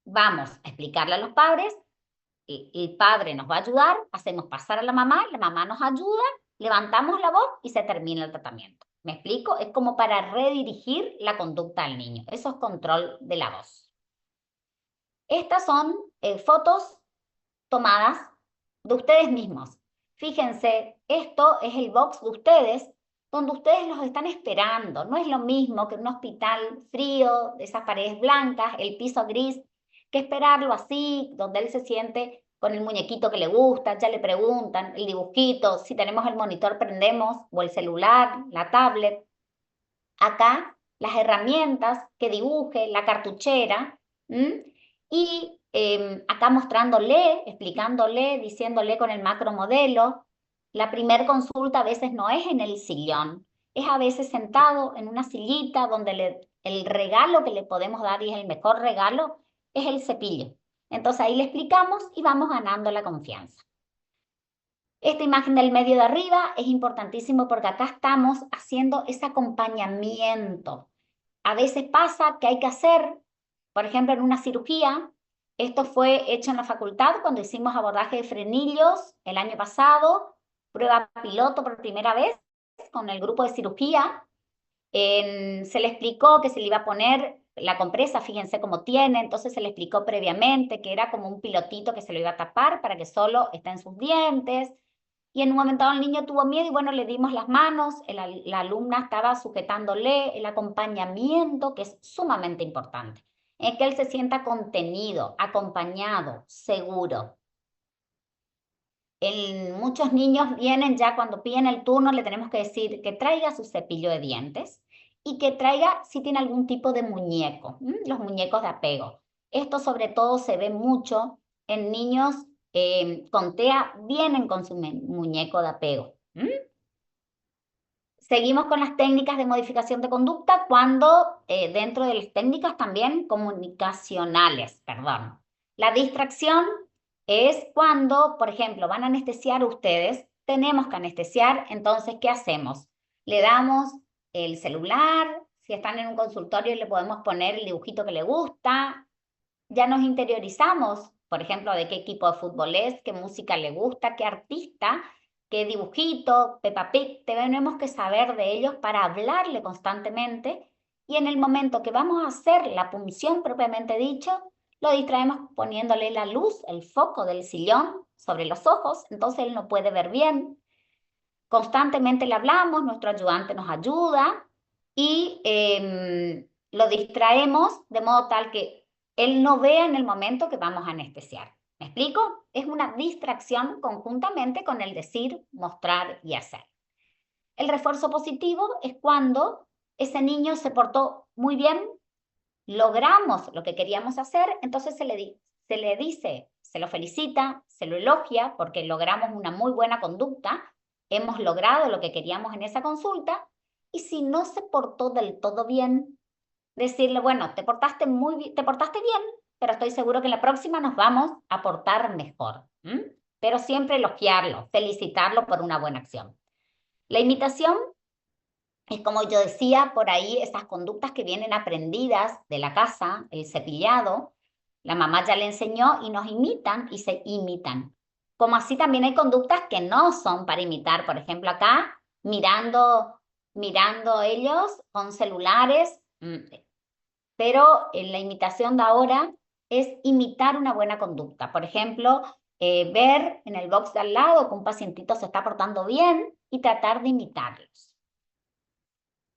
vamos a explicarle a los padres, el padre nos va a ayudar, hacemos pasar a la mamá nos ayuda, levantamos la voz y se termina el tratamiento. ¿Me explico? Es como para redirigir la conducta al niño. Eso es control de la voz. Estas son fotos tomadas de ustedes mismos. Fíjense, esto es el box de ustedes, donde ustedes los están esperando. No es lo mismo que un hospital frío, de esas paredes blancas, el piso gris, que esperarlo así, donde él se siente con el muñequito que le gusta, ya le preguntan, el dibujito, si tenemos el monitor prendemos, o el celular, la tablet. Acá las herramientas que dibuje, la cartuchera, y acá mostrándole, explicándole, diciéndole con el macro modelo. La primer consulta a veces no es en el sillón, es a veces sentado en una sillita donde el regalo que le podemos dar, y es el mejor regalo, es el cepillo. Entonces ahí le explicamos y vamos ganando la confianza. Esta imagen del medio de arriba es importantísimo porque acá estamos haciendo ese acompañamiento. A veces pasa que hay que hacer, por ejemplo, en una cirugía, esto fue hecho en la facultad cuando hicimos abordaje de frenillos el año pasado, prueba piloto por primera vez con el grupo de cirugía. Se le explicó que se le iba a poner la compresa, fíjense cómo tiene, entonces se le explicó previamente que era como un pilotito que se lo iba a tapar para que solo esté en sus dientes. Y en un momento dado el niño tuvo miedo y bueno, le dimos las manos, la alumna estaba sujetándole el acompañamiento, que es sumamente importante, en que él se sienta contenido, acompañado, seguro. Muchos niños vienen ya cuando piden el turno, le tenemos que decir que traiga su cepillo de dientes y que traiga si tiene algún tipo de muñeco, los muñecos de apego. Esto sobre todo se ve mucho en niños con TEA, vienen con su muñeco de apego. Seguimos con las técnicas de modificación de conducta cuando dentro de las técnicas también comunicacionales, perdón. La distracción es cuando, por ejemplo, van a anestesiar ustedes, tenemos que anestesiar, entonces, ¿qué hacemos? Le damos el celular, si están en un consultorio le podemos poner el dibujito que le gusta, ya nos interiorizamos, por ejemplo, de qué equipo de fútbol es, qué música le gusta, qué artista, qué dibujito, Peppa Pig, tenemos que saber de ellos para hablarle constantemente y en el momento que vamos a hacer la punción propiamente dicho, lo distraemos poniéndole la luz, el foco del sillón sobre los ojos, entonces él no puede ver bien. Constantemente le hablamos, nuestro ayudante nos ayuda y lo distraemos de modo tal que él no vea en el momento que vamos a anestesiar. ¿Me explico? Es una distracción conjuntamente con el decir, mostrar y hacer. El refuerzo positivo es cuando ese niño se portó muy bien, logramos lo que queríamos hacer, entonces se le dice, se lo felicita, se lo elogia porque logramos una muy buena conducta, hemos logrado lo que queríamos en esa consulta, y si no se portó del todo bien, decirle, bueno, te portaste bien, pero estoy seguro que en la próxima nos vamos a portar mejor. Pero siempre elogiarlo, felicitarlo por una buena acción. La imitación es, como yo decía, por ahí esas conductas que vienen aprendidas de la casa, el cepillado, la mamá ya le enseñó y nos imitan y se imitan. Como así también hay conductas que no son para imitar, por ejemplo acá, mirando ellos con celulares, pero la imitación de ahora es imitar una buena conducta. Por ejemplo, ver en el box de al lado que un pacientito se está portando bien y tratar de imitarlos.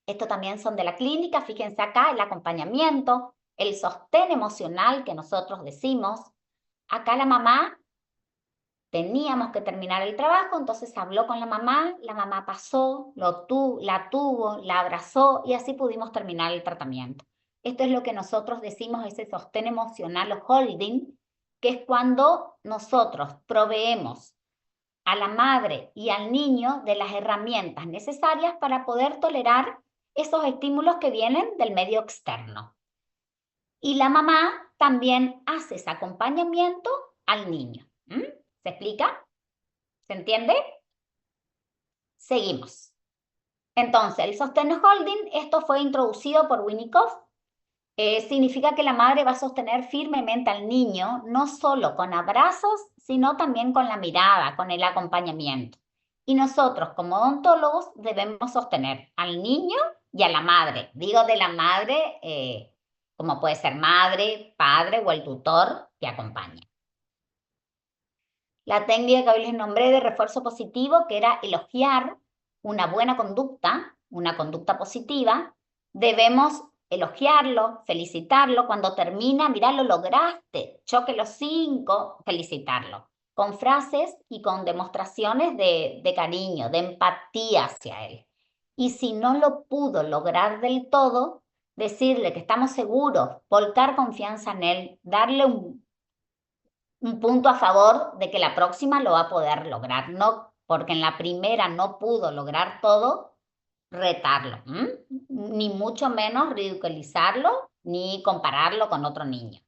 Esto también son de la clínica, fíjense acá, el acompañamiento, el sostén emocional que nosotros decimos. Acá la mamá, teníamos que terminar el trabajo, entonces habló con la mamá pasó, la tuvo, la abrazó y así pudimos terminar el tratamiento. Esto es lo que nosotros decimos, ese sostén emocional o holding, que es cuando nosotros proveemos a la madre y al niño de las herramientas necesarias para poder tolerar esos estímulos que vienen del medio externo. Y la mamá también hace ese acompañamiento al niño. ¿Se explica? ¿Se entiende? Seguimos. Entonces, el sostén holding, esto fue introducido por Winnicott. Significa que la madre va a sostener firmemente al niño, no solo con abrazos, sino también con la mirada, con el acompañamiento. Y nosotros, como odontólogos, debemos sostener al niño y a la madre. Digo de la madre, como puede ser madre, padre o el tutor que acompaña. La técnica que hoy les nombré de refuerzo positivo, que era elogiar una buena conducta, una conducta positiva, debemos elogiarlo, felicitarlo. Cuando termina, mirá, lo lograste, choque los 5, felicitarlo. Con frases y con demostraciones de cariño, de empatía hacia él. Y si no lo pudo lograr del todo, decirle que estamos seguros, volcar confianza en él, darle un punto a favor de que la próxima lo va a poder lograr, no porque en la primera no pudo lograr todo, retarlo, ni mucho menos ridiculizarlo, ni compararlo con otro niño.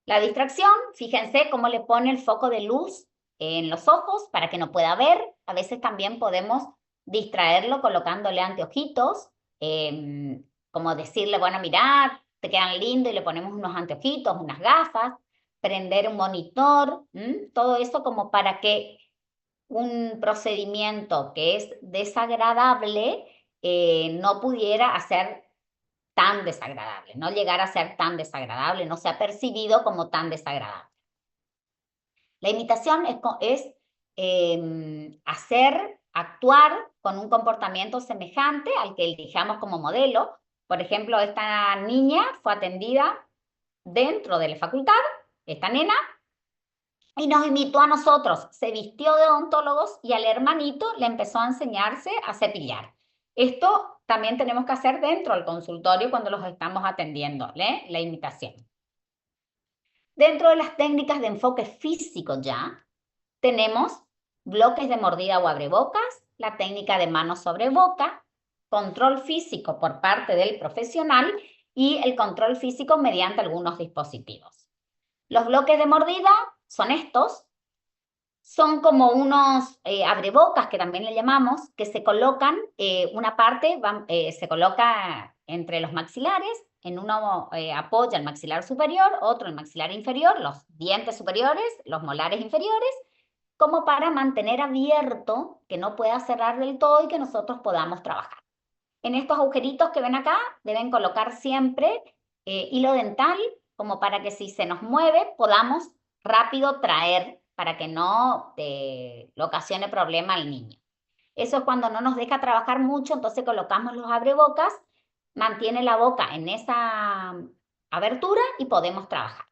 La distracción, fíjense cómo le pone el foco de luz en los ojos para que no pueda ver. A veces también podemos distraerlo colocándole anteojitos, como decirle, bueno, mirá, te quedan lindos y le ponemos unos anteojitos, unas gafas, prender un monitor, todo eso como para que un procedimiento que es desagradable no pudiera hacer tan desagradable, no llegar a ser tan desagradable, no sea percibido como tan desagradable. La imitación es actuar con un comportamiento semejante al que elijamos como modelo. Por ejemplo, esta niña fue atendida dentro de la facultad, esta nena, y nos imitó a nosotros, se vistió de odontólogos y al hermanito le empezó a enseñarse a cepillar. Esto también tenemos que hacer dentro del consultorio cuando los estamos atendiendo, la imitación. Dentro de las técnicas de enfoque físico ya, tenemos bloques de mordida o abrebocas, la técnica de mano sobre boca, control físico por parte del profesional y el control físico mediante algunos dispositivos. Los bloques de mordida son estos, son como unos abrebocas que también le llamamos, que se colocan, una parte se coloca entre los maxilares, en uno apoya el maxilar superior, otro el maxilar inferior, los dientes superiores, los molares inferiores, como para mantener abierto, que no pueda cerrar del todo y que nosotros podamos trabajar. En estos agujeritos que ven acá deben colocar siempre hilo dental, como para que si se nos mueve podamos rápido traer para que no le ocasione problema al niño. Eso es cuando no nos deja trabajar mucho, entonces colocamos los abrebocas, mantiene la boca en esa abertura y podemos trabajar.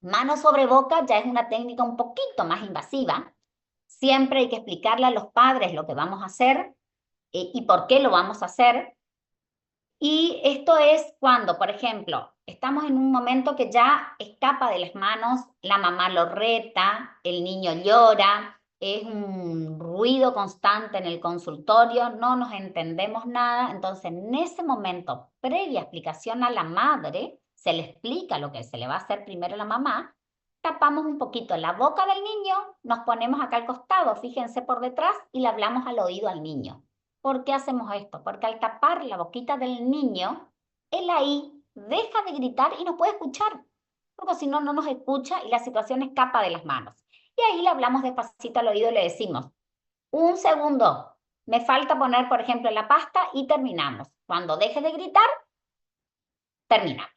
Mano sobre boca ya es una técnica un poquito más invasiva. Siempre hay que explicarle a los padres lo que vamos a hacer y por qué lo vamos a hacer. Y esto es cuando, por ejemplo, estamos en un momento que ya escapa de las manos, la mamá lo reta, el niño llora, es un ruido constante en el consultorio, no nos entendemos nada. Entonces, en ese momento, previa explicación a la madre, se le explica lo que se le va a hacer primero a la mamá, tapamos un poquito la boca del niño, nos ponemos acá al costado, fíjense por detrás, y le hablamos al oído al niño. ¿Por qué hacemos esto? Porque al tapar la boquita del niño, él ahí deja de gritar y nos puede escuchar, porque si no, no nos escucha y la situación escapa de las manos. Y ahí le hablamos despacito al oído y le decimos, un segundo, me falta poner, por ejemplo, la pasta y terminamos. Cuando deje de gritar, terminamos.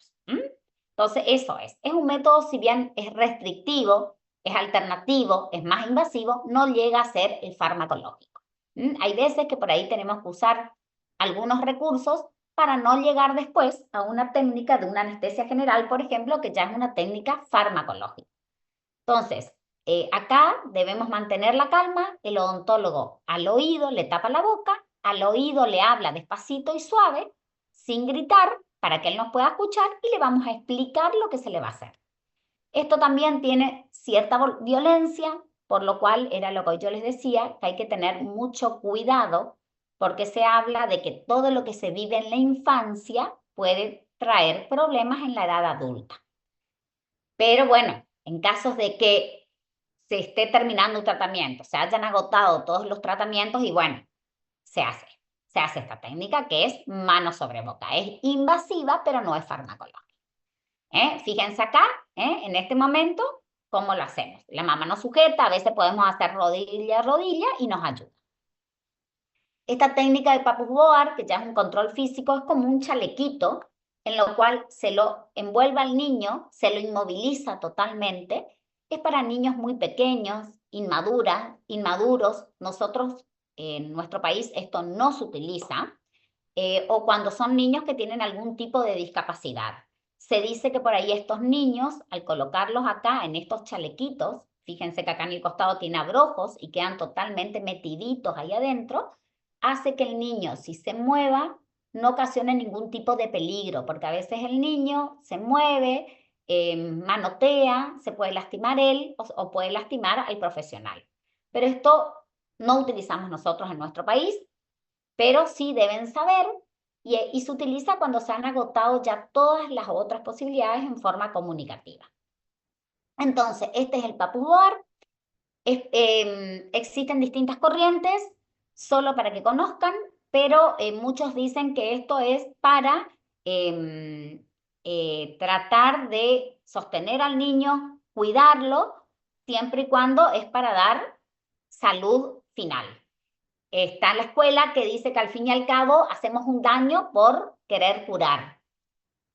Entonces, eso es un método, si bien es restrictivo, es alternativo, es más invasivo, no llega a ser el farmacológico. Hay veces que por ahí tenemos que usar algunos recursos para no llegar después a una técnica de una anestesia general, por ejemplo, que ya es una técnica farmacológica. Entonces, acá debemos mantener la calma, el odontólogo al oído le tapa la boca, al oído le habla despacito y suave, sin gritar, para que él nos pueda escuchar y le vamos a explicar lo que se le va a hacer. Esto también tiene cierta violencia, por lo cual era lo que yo les decía, que hay que tener mucho cuidado porque se habla de que todo lo que se vive en la infancia puede traer problemas en la edad adulta. Pero bueno, en casos de que se esté terminando un tratamiento, se hayan agotado todos los tratamientos y bueno, se hace esta técnica que es mano sobre boca. Es invasiva, pero no es farmacológica. Fíjense acá, en este momento, cómo lo hacemos. La mamá nos sujeta, a veces podemos hacer rodilla a rodilla y nos ayuda. Esta técnica de Papus Boar, que ya es un control físico, es como un chalequito en lo cual se lo envuelve al niño, se lo inmoviliza totalmente. Es para niños muy pequeños, inmaduros. Nosotros, en nuestro país, esto no se utiliza. O cuando son niños que tienen algún tipo de discapacidad. Se dice que por ahí estos niños, al colocarlos acá en estos chalequitos, fíjense que acá en el costado tiene abrojos y quedan totalmente metiditos ahí adentro, hace que el niño, si se mueva, no ocasione ningún tipo de peligro, porque a veces el niño se mueve, manotea, se puede lastimar él o puede lastimar al profesional. Pero esto no utilizamos nosotros en nuestro país, pero sí deben saber y se utiliza cuando se han agotado ya todas las otras posibilidades en forma comunicativa. Entonces, este es el Papus Boar. Existen distintas corrientes, solo para que conozcan, pero muchos dicen que esto es para tratar de sostener al niño, cuidarlo, siempre y cuando es para dar salud final. Está la escuela que dice que al fin y al cabo hacemos un daño por querer curar.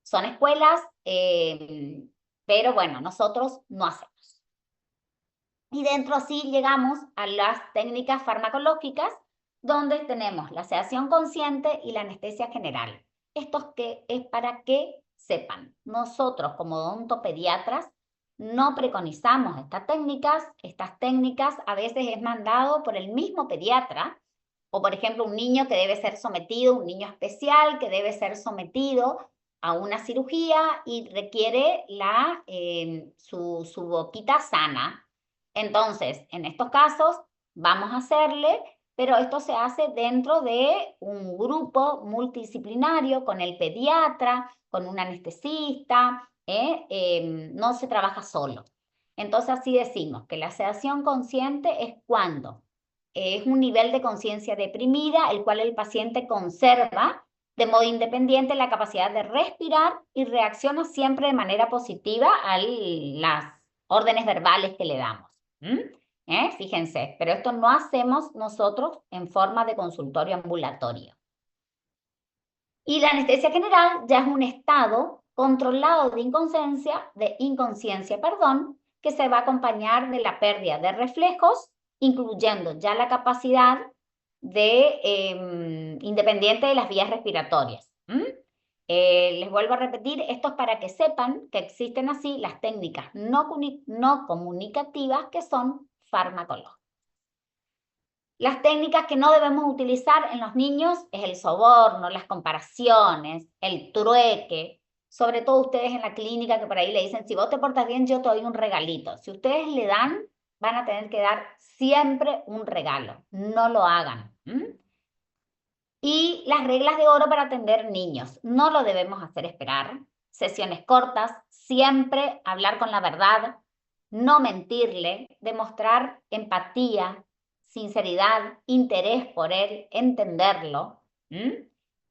Son escuelas, pero bueno, nosotros no hacemos. Y dentro así llegamos a las técnicas farmacológicas, donde tenemos la sedación consciente y la anestesia general. Esto es para que sepan, nosotros como odontopediatras no preconizamos estas técnicas a veces es mandado por el mismo pediatra, o por ejemplo un niño que debe ser sometido, un niño especial que debe ser sometido a una cirugía y requiere su boquita sana. Entonces, en estos casos vamos a hacerle, pero esto se hace dentro de un grupo multidisciplinario con el pediatra, con un anestesista, no se trabaja solo. Entonces así decimos que la sedación consciente es cuando es un nivel de conciencia deprimida, el cual el paciente conserva de modo independiente la capacidad de respirar y reacciona siempre de manera positiva a las órdenes verbales que le damos. Fíjense, pero esto no hacemos nosotros en forma de consultorio ambulatorio. Y la anestesia general ya es un estado controlado de inconsciencia, que se va a acompañar de la pérdida de reflejos, incluyendo ya la capacidad independiente de las vías respiratorias. Les vuelvo a repetir, esto es para que sepan que existen así las técnicas no comunicativas que son farmacológicas. Las técnicas que no debemos utilizar en los niños es el soborno, las comparaciones, el trueque. Sobre todo ustedes en la clínica que por ahí le dicen, si vos te portas bien, yo te doy un regalito. Si ustedes le dan, van a tener que dar siempre un regalo. No lo hagan. Y las reglas de oro para atender niños. No lo debemos hacer esperar. Sesiones cortas, siempre hablar con la verdad, no mentirle, demostrar empatía, sinceridad, interés por él, entenderlo.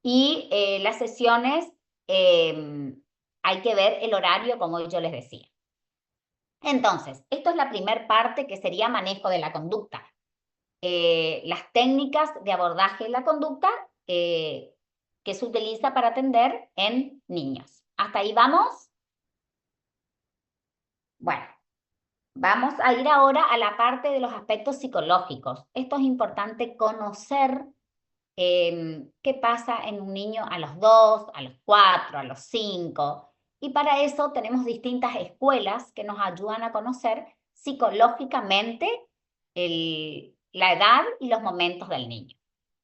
Y las sesiones, hay que ver el horario, como yo les decía. Entonces, esto es la primera parte que sería manejo de la conducta. Las técnicas de abordaje de la conducta que se utiliza para atender en niños. ¿Hasta ahí vamos? Bueno, vamos a ir ahora a la parte de los aspectos psicológicos. Esto es importante conocer qué pasa en un niño a los 2, a los 4, a los 5. Y para eso tenemos distintas escuelas que nos ayudan a conocer psicológicamente la edad y los momentos del niño.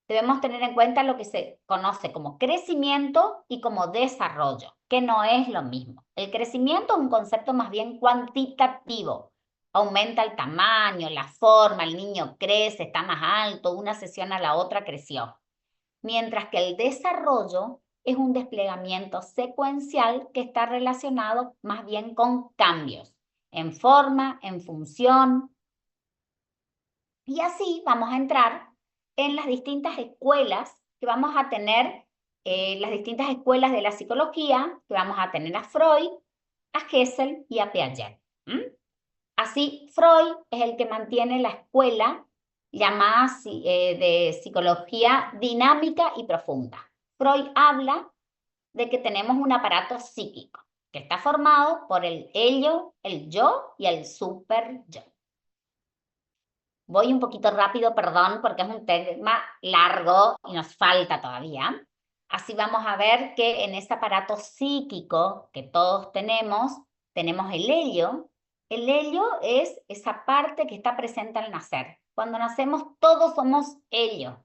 Debemos tener en cuenta lo que se conoce como crecimiento y como desarrollo, que no es lo mismo. El crecimiento es un concepto más bien cuantitativo. Aumenta el tamaño, la forma, el niño crece, está más alto, una sesión a la otra creció. Mientras que el desarrollo es un desplegamiento secuencial que está relacionado más bien con cambios en forma, en función. Y así vamos a entrar en las distintas escuelas que vamos a tener, las distintas escuelas de la psicología, que vamos a tener a Freud, a Hessel y a Piaget. Así, Freud es el que mantiene la escuela llamada de psicología dinámica y profunda. Freud habla de que tenemos un aparato psíquico que está formado por el ello, el yo y el superyo. Voy un poquito rápido, perdón, porque es un tema largo y nos falta todavía. Así vamos a ver que en ese aparato psíquico que todos tenemos el ello. El ello es esa parte que está presente al nacer. Cuando nacemos todos somos ello.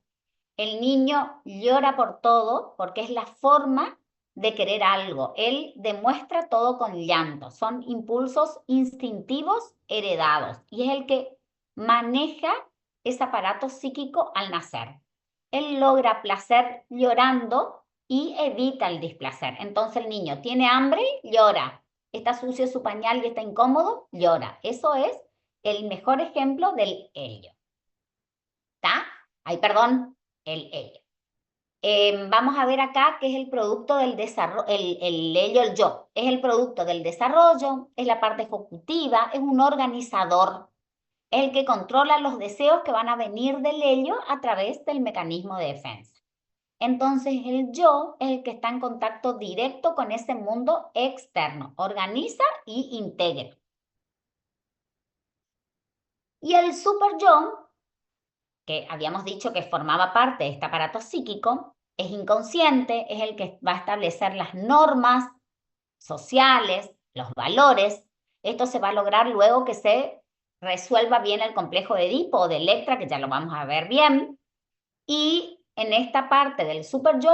El niño llora por todo porque es la forma de querer algo. Él demuestra todo con llanto. Son impulsos instintivos heredados y es el que maneja ese aparato psíquico al nacer. Él logra placer llorando y evita el displacer. Entonces el niño tiene hambre, llora. Está sucio su pañal y está incómodo, llora. Eso es el mejor ejemplo del ello. ¿Está? Ay, perdón, el ello. Vamos a ver acá que es el producto del desarrollo, el ello, el yo. Es el producto del desarrollo, es la parte ejecutiva, es un organizador. Es el que controla los deseos que van a venir del ello a través del mecanismo de defensa. Entonces el yo es el que está en contacto directo con ese mundo externo, organiza y integra. Y el superyo, que habíamos dicho que formaba parte de este aparato psíquico, es inconsciente, es el que va a establecer las normas sociales, los valores. Esto se va a lograr luego que se resuelva bien el complejo de Edipo o de Electra, que ya lo vamos a ver bien. Y en esta parte del superyo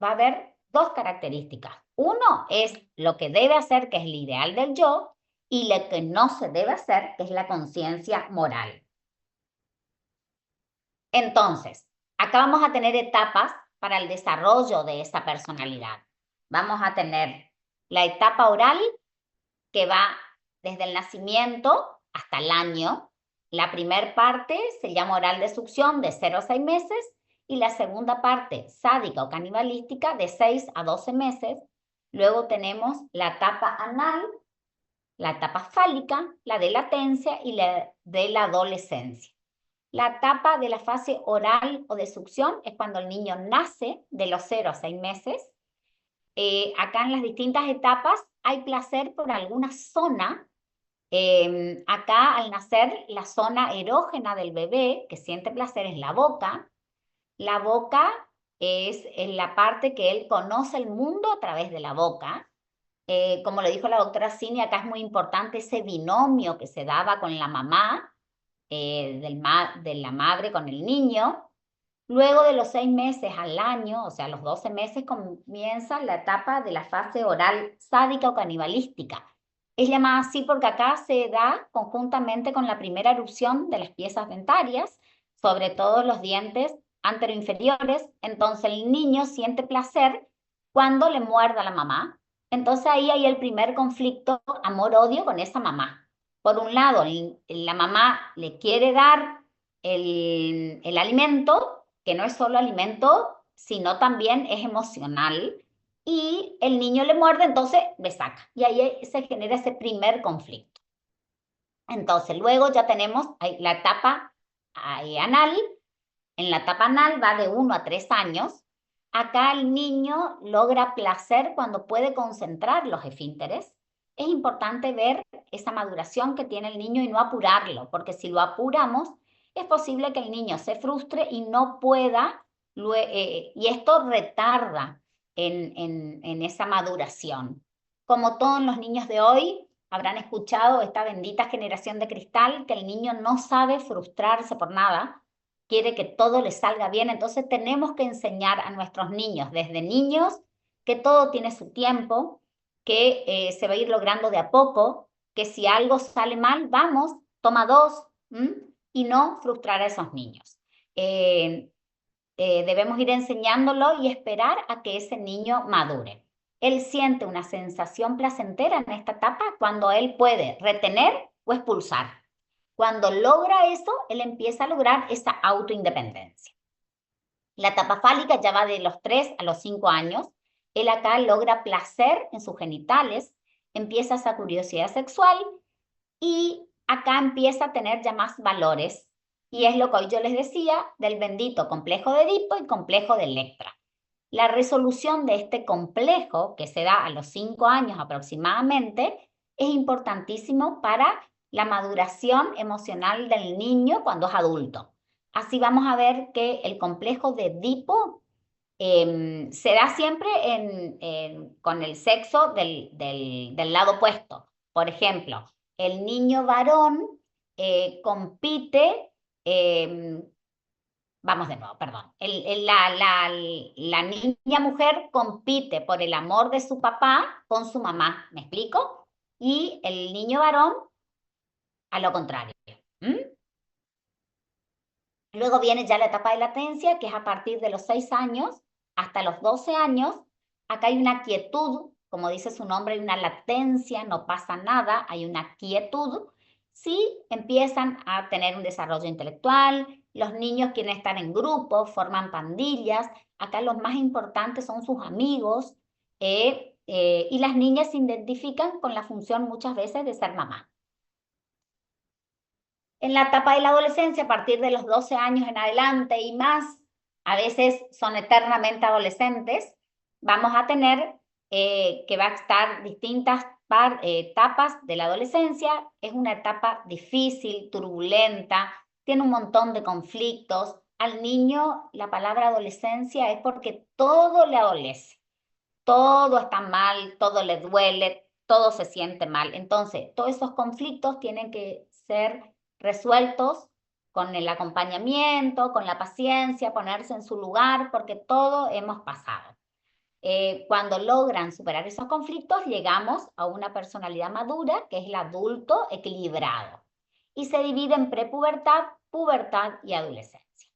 va a haber dos características. Uno es lo que debe hacer, que es el ideal del yo, y lo que no se debe hacer, que es la conciencia moral. Entonces, acá vamos a tener etapas para el desarrollo de esa personalidad. Vamos a tener la etapa oral, que va desde el nacimiento hasta el año. La primera parte se llama oral de succión, de 0 a 6 meses, y la segunda parte, sádica o canibalística, de 6 a 12 meses. Luego tenemos la etapa anal, la etapa fálica, la de latencia y la de la adolescencia. La etapa de la fase oral o de succión es cuando el niño nace, de los 0 a 6 meses. Acá en las distintas etapas hay placer por alguna zona. Acá al nacer la zona erógena del bebé que siente placer es la boca. La boca es en la parte que él conoce el mundo a través de la boca. Como lo dijo la doctora Cini, acá es muy importante ese binomio que se daba con la mamá, de la madre con el niño. Luego de los 6 meses al año, o sea, los 12 meses, comienza la etapa de la fase oral sádica o canibalística. Es llamada así porque acá se da conjuntamente con la primera erupción de las piezas dentarias, sobre todo los dientes anteroinferiores. Entonces el niño siente placer cuando le muerda a la mamá. Entonces ahí hay el primer conflicto amor-odio con esa mamá. Por un lado, la mamá le quiere dar el alimento, que no es solo alimento, sino también es emocional, y el niño le muerde, entonces le saca, y ahí se genera ese primer conflicto. Entonces, luego ya tenemos la etapa anal. En la etapa anal va de 1 a 3 años. Acá el niño logra placer cuando puede concentrar los esfínteres. Es importante ver esa maduración que tiene el niño y no apurarlo, porque si lo apuramos, es posible que el niño se frustre y no pueda, y esto retarda en esa maduración. Como todos los niños de hoy, habrán escuchado esta bendita generación de cristal, que el niño no sabe frustrarse por nada, quiere que todo le salga bien. Entonces tenemos que enseñar a nuestros niños, desde niños, que todo tiene su tiempo, que se va a ir logrando de a poco, que si algo sale mal, vamos, toma 2, y no frustrar a esos niños. Debemos ir enseñándolo y esperar a que ese niño madure. Él siente una sensación placentera en esta etapa cuando él puede retener o expulsar. Cuando logra eso, él empieza a lograr esa autoindependencia. La etapa fálica ya va de los 3 a los 5 años. Él acá logra placer en sus genitales, empieza esa curiosidad sexual y acá empieza a tener ya más valores. Y es lo que hoy yo les decía del bendito complejo de Edipo y complejo de Electra. La resolución de este complejo, que se da a los 5 años aproximadamente, es importantísimo para la maduración emocional del niño cuando es adulto. Así vamos a ver que el complejo de Edipo se da siempre con el sexo del lado opuesto. Por ejemplo, el niño varón compite, vamos de nuevo, perdón, la niña mujer compite por el amor de su papá con su mamá, ¿me explico? Y el niño varón a lo contrario. Luego viene ya la etapa de latencia, que es a partir de los 6 años hasta los 12 años. Acá hay una quietud, como dice su nombre, hay una latencia, no pasa nada, hay una quietud. Sí empiezan a tener un desarrollo intelectual, los niños quieren estar en grupos, forman pandillas. Acá los más importantes son sus amigos, y las niñas se identifican con la función muchas veces de ser mamá. En la etapa de la adolescencia, a partir de los 12 años en adelante y más, a veces son eternamente adolescentes, vamos a tener que va a estar distintas etapas de la adolescencia. Es una etapa difícil, turbulenta, tiene un montón de conflictos. Al niño la palabra adolescencia es porque todo le adolece, todo está mal, todo le duele, todo se siente mal. Entonces, todos esos conflictos tienen que ser resueltos con el acompañamiento, con la paciencia, ponerse en su lugar, porque todo hemos pasado. Cuando logran superar esos conflictos, llegamos a una personalidad madura, que es el adulto equilibrado, y se divide en prepubertad, pubertad y adolescencia.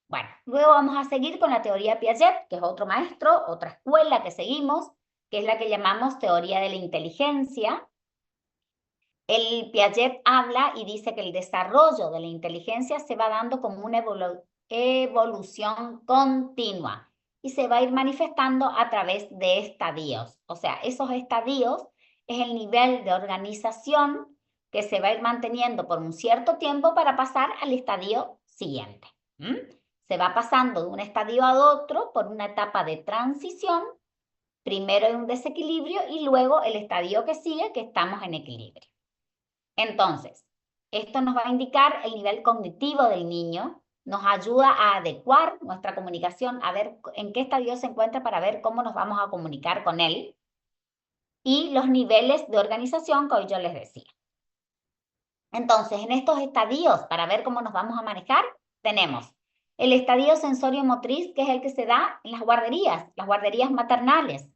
Bueno, luego vamos a seguir con la teoría Piaget, que es otro maestro, otra escuela que seguimos, que es la que llamamos teoría de la inteligencia. El Piaget habla y dice que el desarrollo de la inteligencia se va dando como una evolución continua y se va a ir manifestando a través de estadios. O sea, esos estadios es el nivel de organización que se va a ir manteniendo por un cierto tiempo para pasar al estadio siguiente. Se va pasando de un estadio a otro por una etapa de transición. Primero hay un desequilibrio y luego el estadio que sigue, que estamos en equilibrio. Entonces, esto nos va a indicar el nivel cognitivo del niño, nos ayuda a adecuar nuestra comunicación, a ver en qué estadio se encuentra para ver cómo nos vamos a comunicar con él. Y los niveles de organización que hoy yo les decía. Entonces, en estos estadios, para ver cómo nos vamos a manejar, tenemos el estadio sensorio-motriz, que es el que se da en las guarderías maternales.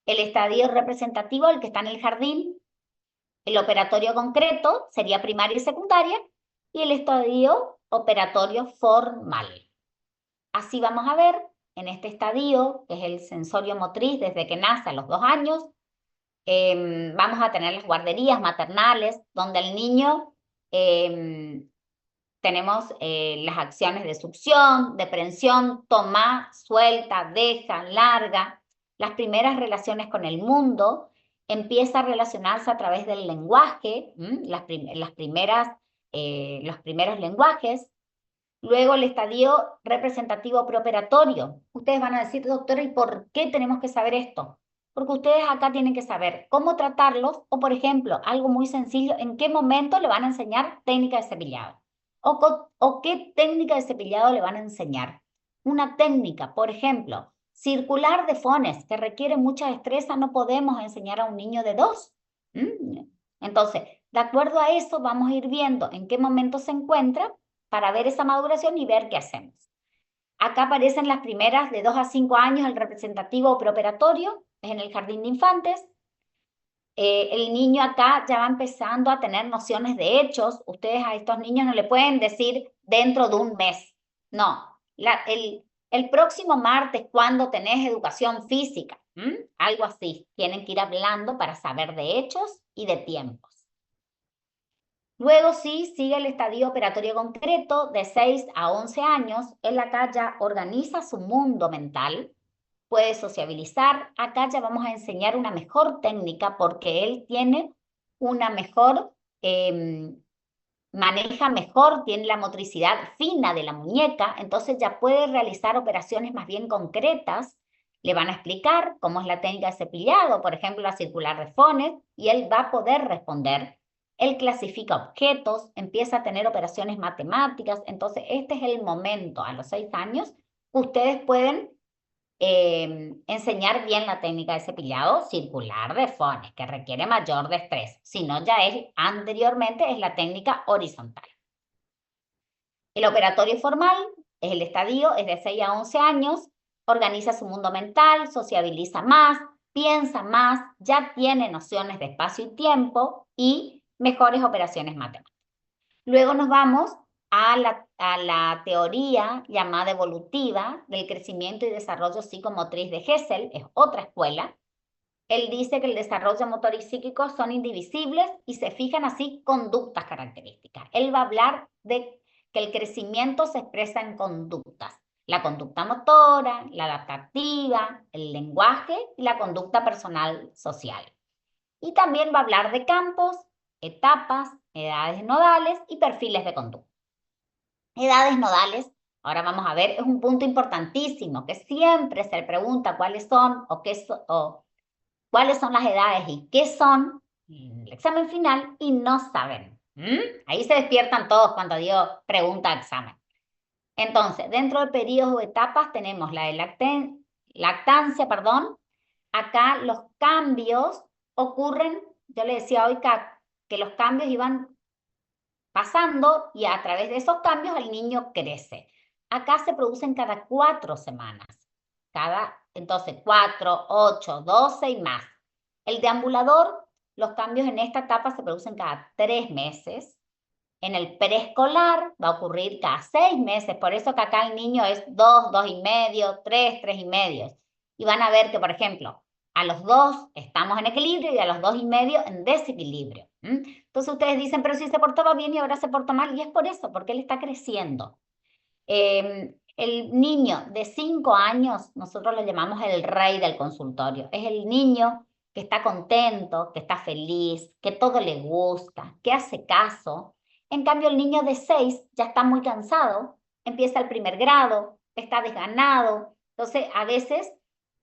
El estadio representativo, el que está en el jardín. El operatorio concreto sería primaria y secundaria. Y el estadio operatorio formal. Así vamos a ver en este estadio, que es el sensorio-motriz desde que nace a los 2 años, vamos a tener las guarderías maternales, donde el niño tenemos las acciones de succión, de prensión, toma, suelta, deja, larga, las primeras relaciones con el mundo, empieza a relacionarse a través del lenguaje, los primeros lenguajes. Luego el estadio representativo preoperatorio. Ustedes van a decir, doctora, ¿y por qué tenemos que saber esto? Porque ustedes acá tienen que saber cómo tratarlos o, por ejemplo, algo muy sencillo, en qué momento le van a enseñar técnica de cepillado o qué técnica de cepillado le van a enseñar. Una técnica, por ejemplo, circular de fones, que requiere mucha destreza, no podemos enseñar a un niño de 2. Entonces, de acuerdo a eso, vamos a ir viendo en qué momento se encuentra para ver esa maduración y ver qué hacemos. Acá aparecen las primeras de 2 a 5 años, el representativo preoperatorio, es en el jardín de infantes. El niño acá ya va empezando a tener nociones de hechos. Ustedes a estos niños no le pueden decir dentro de un mes. No, el próximo martes, cuando tenés educación física, algo así, tienen que ir hablando para saber de hechos y de tiempos. Luego sí, sigue el estadio operatorio concreto de 6 a 11 años. Él acá ya organiza su mundo mental, puede sociabilizar. Acá ya vamos a enseñar una mejor técnica porque él tiene una mejor, maneja mejor, tiene la motricidad fina de la muñeca, entonces ya puede realizar operaciones más bien concretas. Le van a explicar cómo es la técnica de cepillado, por ejemplo, la circular de fones, y él va a poder responder. Él clasifica objetos, empieza a tener operaciones matemáticas, entonces este es el momento, a los 6 años, ustedes pueden enseñar bien la técnica de cepillado circular de fones, que requiere mayor destreza, si no ya es, anteriormente es la técnica horizontal. El operatorio formal es el estadio, es de 6 a 11 años, organiza su mundo mental, sociabiliza más, piensa más, ya tiene nociones de espacio y tiempo y mejores operaciones matemáticas. Luego nos vamos a la teoría llamada evolutiva del crecimiento y desarrollo psicomotriz de Gesell, es otra escuela. Él dice que el desarrollo motor y psíquico son indivisibles y se fijan así conductas características. Él va a hablar de que el crecimiento se expresa en conductas. La conducta motora, la adaptativa, el lenguaje y la conducta personal social. Y también va a hablar de campos, etapas, edades nodales y perfiles de conducta. Edades nodales, ahora vamos a ver, es un punto importantísimo que siempre se le pregunta cuáles son o cuáles son las edades y qué son en el examen final y no saben. Ahí se despiertan todos cuando Dios pregunta examen. Entonces, dentro de periodos o etapas tenemos la de lactancia, Acá los cambios ocurren, yo le decía hoy que los cambios iban pasando y a través de esos cambios el niño crece. Acá se producen cada 4 semanas. Entonces 4, 8, 12 y más. El deambulador, los cambios en esta etapa se producen cada 3 meses. En el preescolar va a ocurrir cada 6 meses, por eso que acá el niño es 2, 2 y medio, 3, 3 y medio. Y van a ver que, por ejemplo, a los 2 estamos en equilibrio y a los 2 y medio en desequilibrio. Entonces ustedes dicen, pero si se portaba bien y ahora se porta mal, y es por eso, porque él está creciendo. El niño de 5 años, nosotros lo llamamos el rey del consultorio. Es el niño que está contento, que está feliz, que todo le gusta, que hace caso. En cambio, el niño de 6 ya está muy cansado, empieza el primer grado, está desganado. Entonces, a veces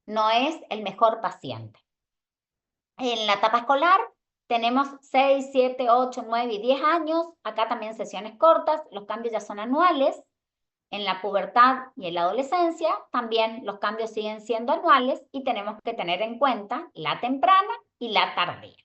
no es el mejor paciente. En la etapa escolar tenemos 6, 7, 8, 9 y 10 años. Acá también sesiones cortas, los cambios ya son anuales. En la pubertad y en la adolescencia también los cambios siguen siendo anuales y tenemos que tener en cuenta la temprana y la tardía.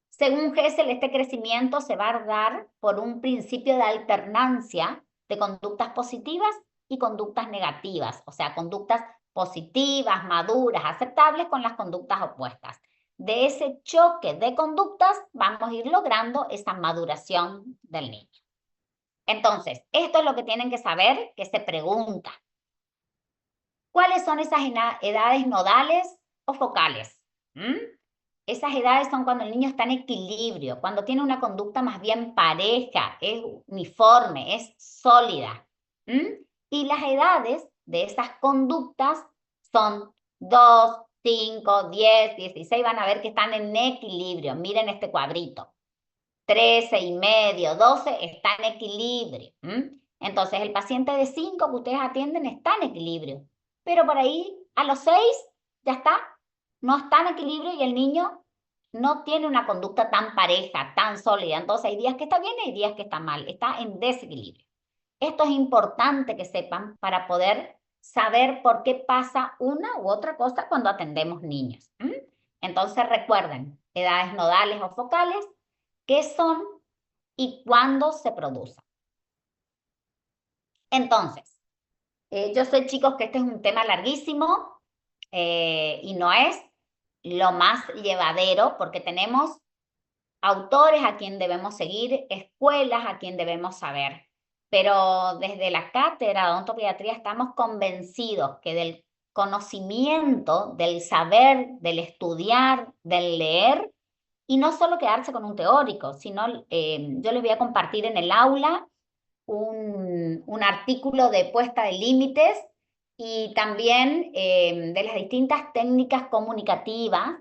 Según Gesell, este crecimiento se va a dar por un principio de alternancia de conductas positivas y conductas negativas, o sea, conductas positivas, maduras, aceptables con las conductas opuestas. De ese choque de conductas vamos a ir logrando esa maduración del niño. Entonces, esto es lo que tienen que saber, que se pregunta. ¿Cuáles son esas edades nodales o focales? Esas edades son cuando el niño está en equilibrio, cuando tiene una conducta más bien pareja, es uniforme, es sólida. Y las edades de esas conductas son 2, 5, 10, 16, van a ver que están en equilibrio. Miren este cuadrito. 13 y medio, 12 está en equilibrio. Entonces, el paciente de 5 que ustedes atienden está en equilibrio. Pero por ahí, a los 6, ya está, no está en equilibrio y el niño no tiene una conducta tan pareja, tan sólida. Entonces, hay días que está bien y hay días que está mal, está en desequilibrio. Esto es importante que sepan para poder saber por qué pasa una u otra cosa cuando atendemos niños. Entonces, recuerden, edades nodales o focales, qué son y cuándo se producen. Entonces, yo sé, chicos, que este es un tema larguísimo y no es lo más llevadero porque tenemos autores a quien debemos seguir, escuelas a quien debemos saber. Pero desde la cátedra de odontopediatría estamos convencidos que del conocimiento, del saber, del estudiar, del leer, y no solo quedarse con un teórico, sino yo les voy a compartir en el aula un artículo de puesta de límites y también de las distintas técnicas comunicativas,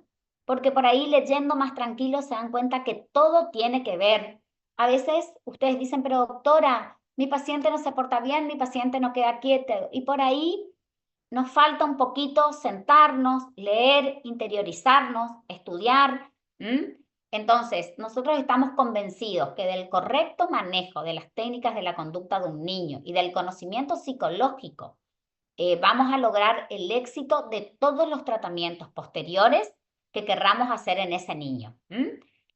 porque por ahí leyendo más tranquilo se dan cuenta que todo tiene que ver. A veces ustedes dicen, pero doctora, mi paciente no se porta bien, mi paciente no queda quieto, y por ahí nos falta un poquito sentarnos, leer, interiorizarnos, estudiar. Entonces, nosotros estamos convencidos que del correcto manejo de las técnicas de la conducta de un niño y del conocimiento psicológico, vamos a lograr el éxito de todos los tratamientos posteriores que querramos hacer en ese niño.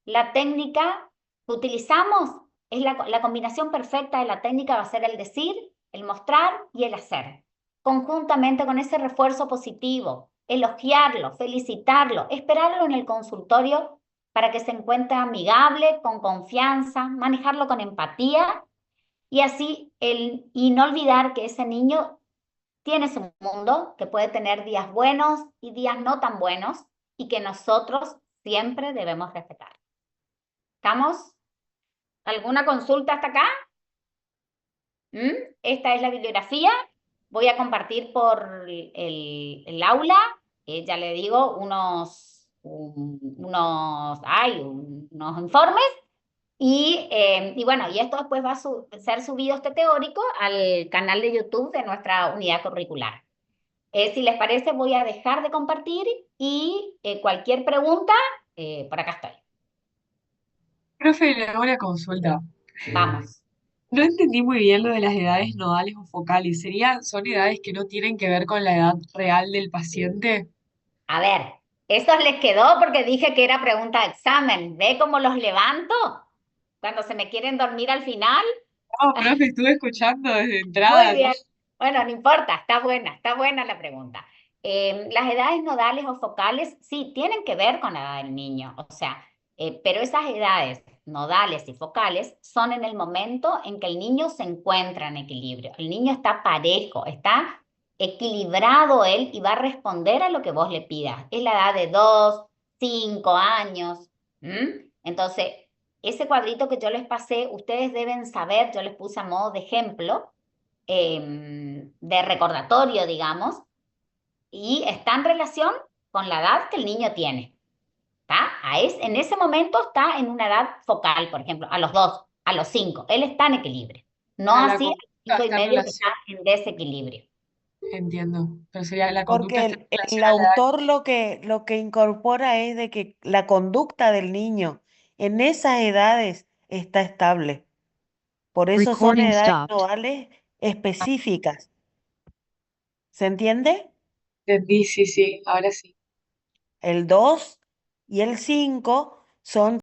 La técnica que utilizamos es la combinación perfecta de la técnica va a ser el decir, el mostrar y el hacer. Conjuntamente con ese refuerzo positivo, elogiarlo, felicitarlo, esperarlo en el consultorio para que se encuentre amigable, con confianza, manejarlo con empatía y así y no olvidar que ese niño tiene su mundo, que puede tener días buenos y días no tan buenos y que nosotros siempre debemos respetar. ¿Estamos? ¿Alguna consulta hasta acá? Esta es la bibliografía. Voy a compartir por el aula, ya le digo, unos informes. Y bueno, y esto después va a ser subido este teórico al canal de YouTube de nuestra unidad curricular. Si les parece, voy a dejar de compartir y cualquier pregunta, por acá estoy. Profe, le hago una consulta. Vamos. No entendí muy bien lo de las edades nodales o focales. ¿Son edades que no tienen que ver con la edad real del paciente? A ver, eso les quedó porque dije que era pregunta de examen. ¿Ve cómo los levanto? Cuando se me quieren dormir al final. No, profe, estuve escuchando desde Muy entrada. bien. Bueno, no importa, está buena la pregunta. Las edades nodales o focales sí tienen que ver con la edad del niño, o sea, pero esas edades nodales y focales son en el momento en que el niño se encuentra en equilibrio. El niño está parejo, está equilibrado él y va a responder a lo que vos le pidas. Es la edad de 2, 5 años. Entonces, ese cuadrito que yo les pasé, ustedes deben saber, yo les puse a modo de ejemplo, de recordatorio, digamos, y está en relación con la edad que el niño tiene. En ese momento está en una edad focal, por ejemplo, a los 2, a los 5, él está en equilibrio, no La así a conducta los 5 y está en medio que relación, está en desequilibrio. entiendo, pero sería la conducta Porque está en el relación a la edad. autor lo que incorpora es de que la conducta del niño en esas edades está estable. Por eso son Recording edades stopped. nodales específicas. ¿Se entiende? Entendí, sí, sí, ahora sí. El 2 y el 5 son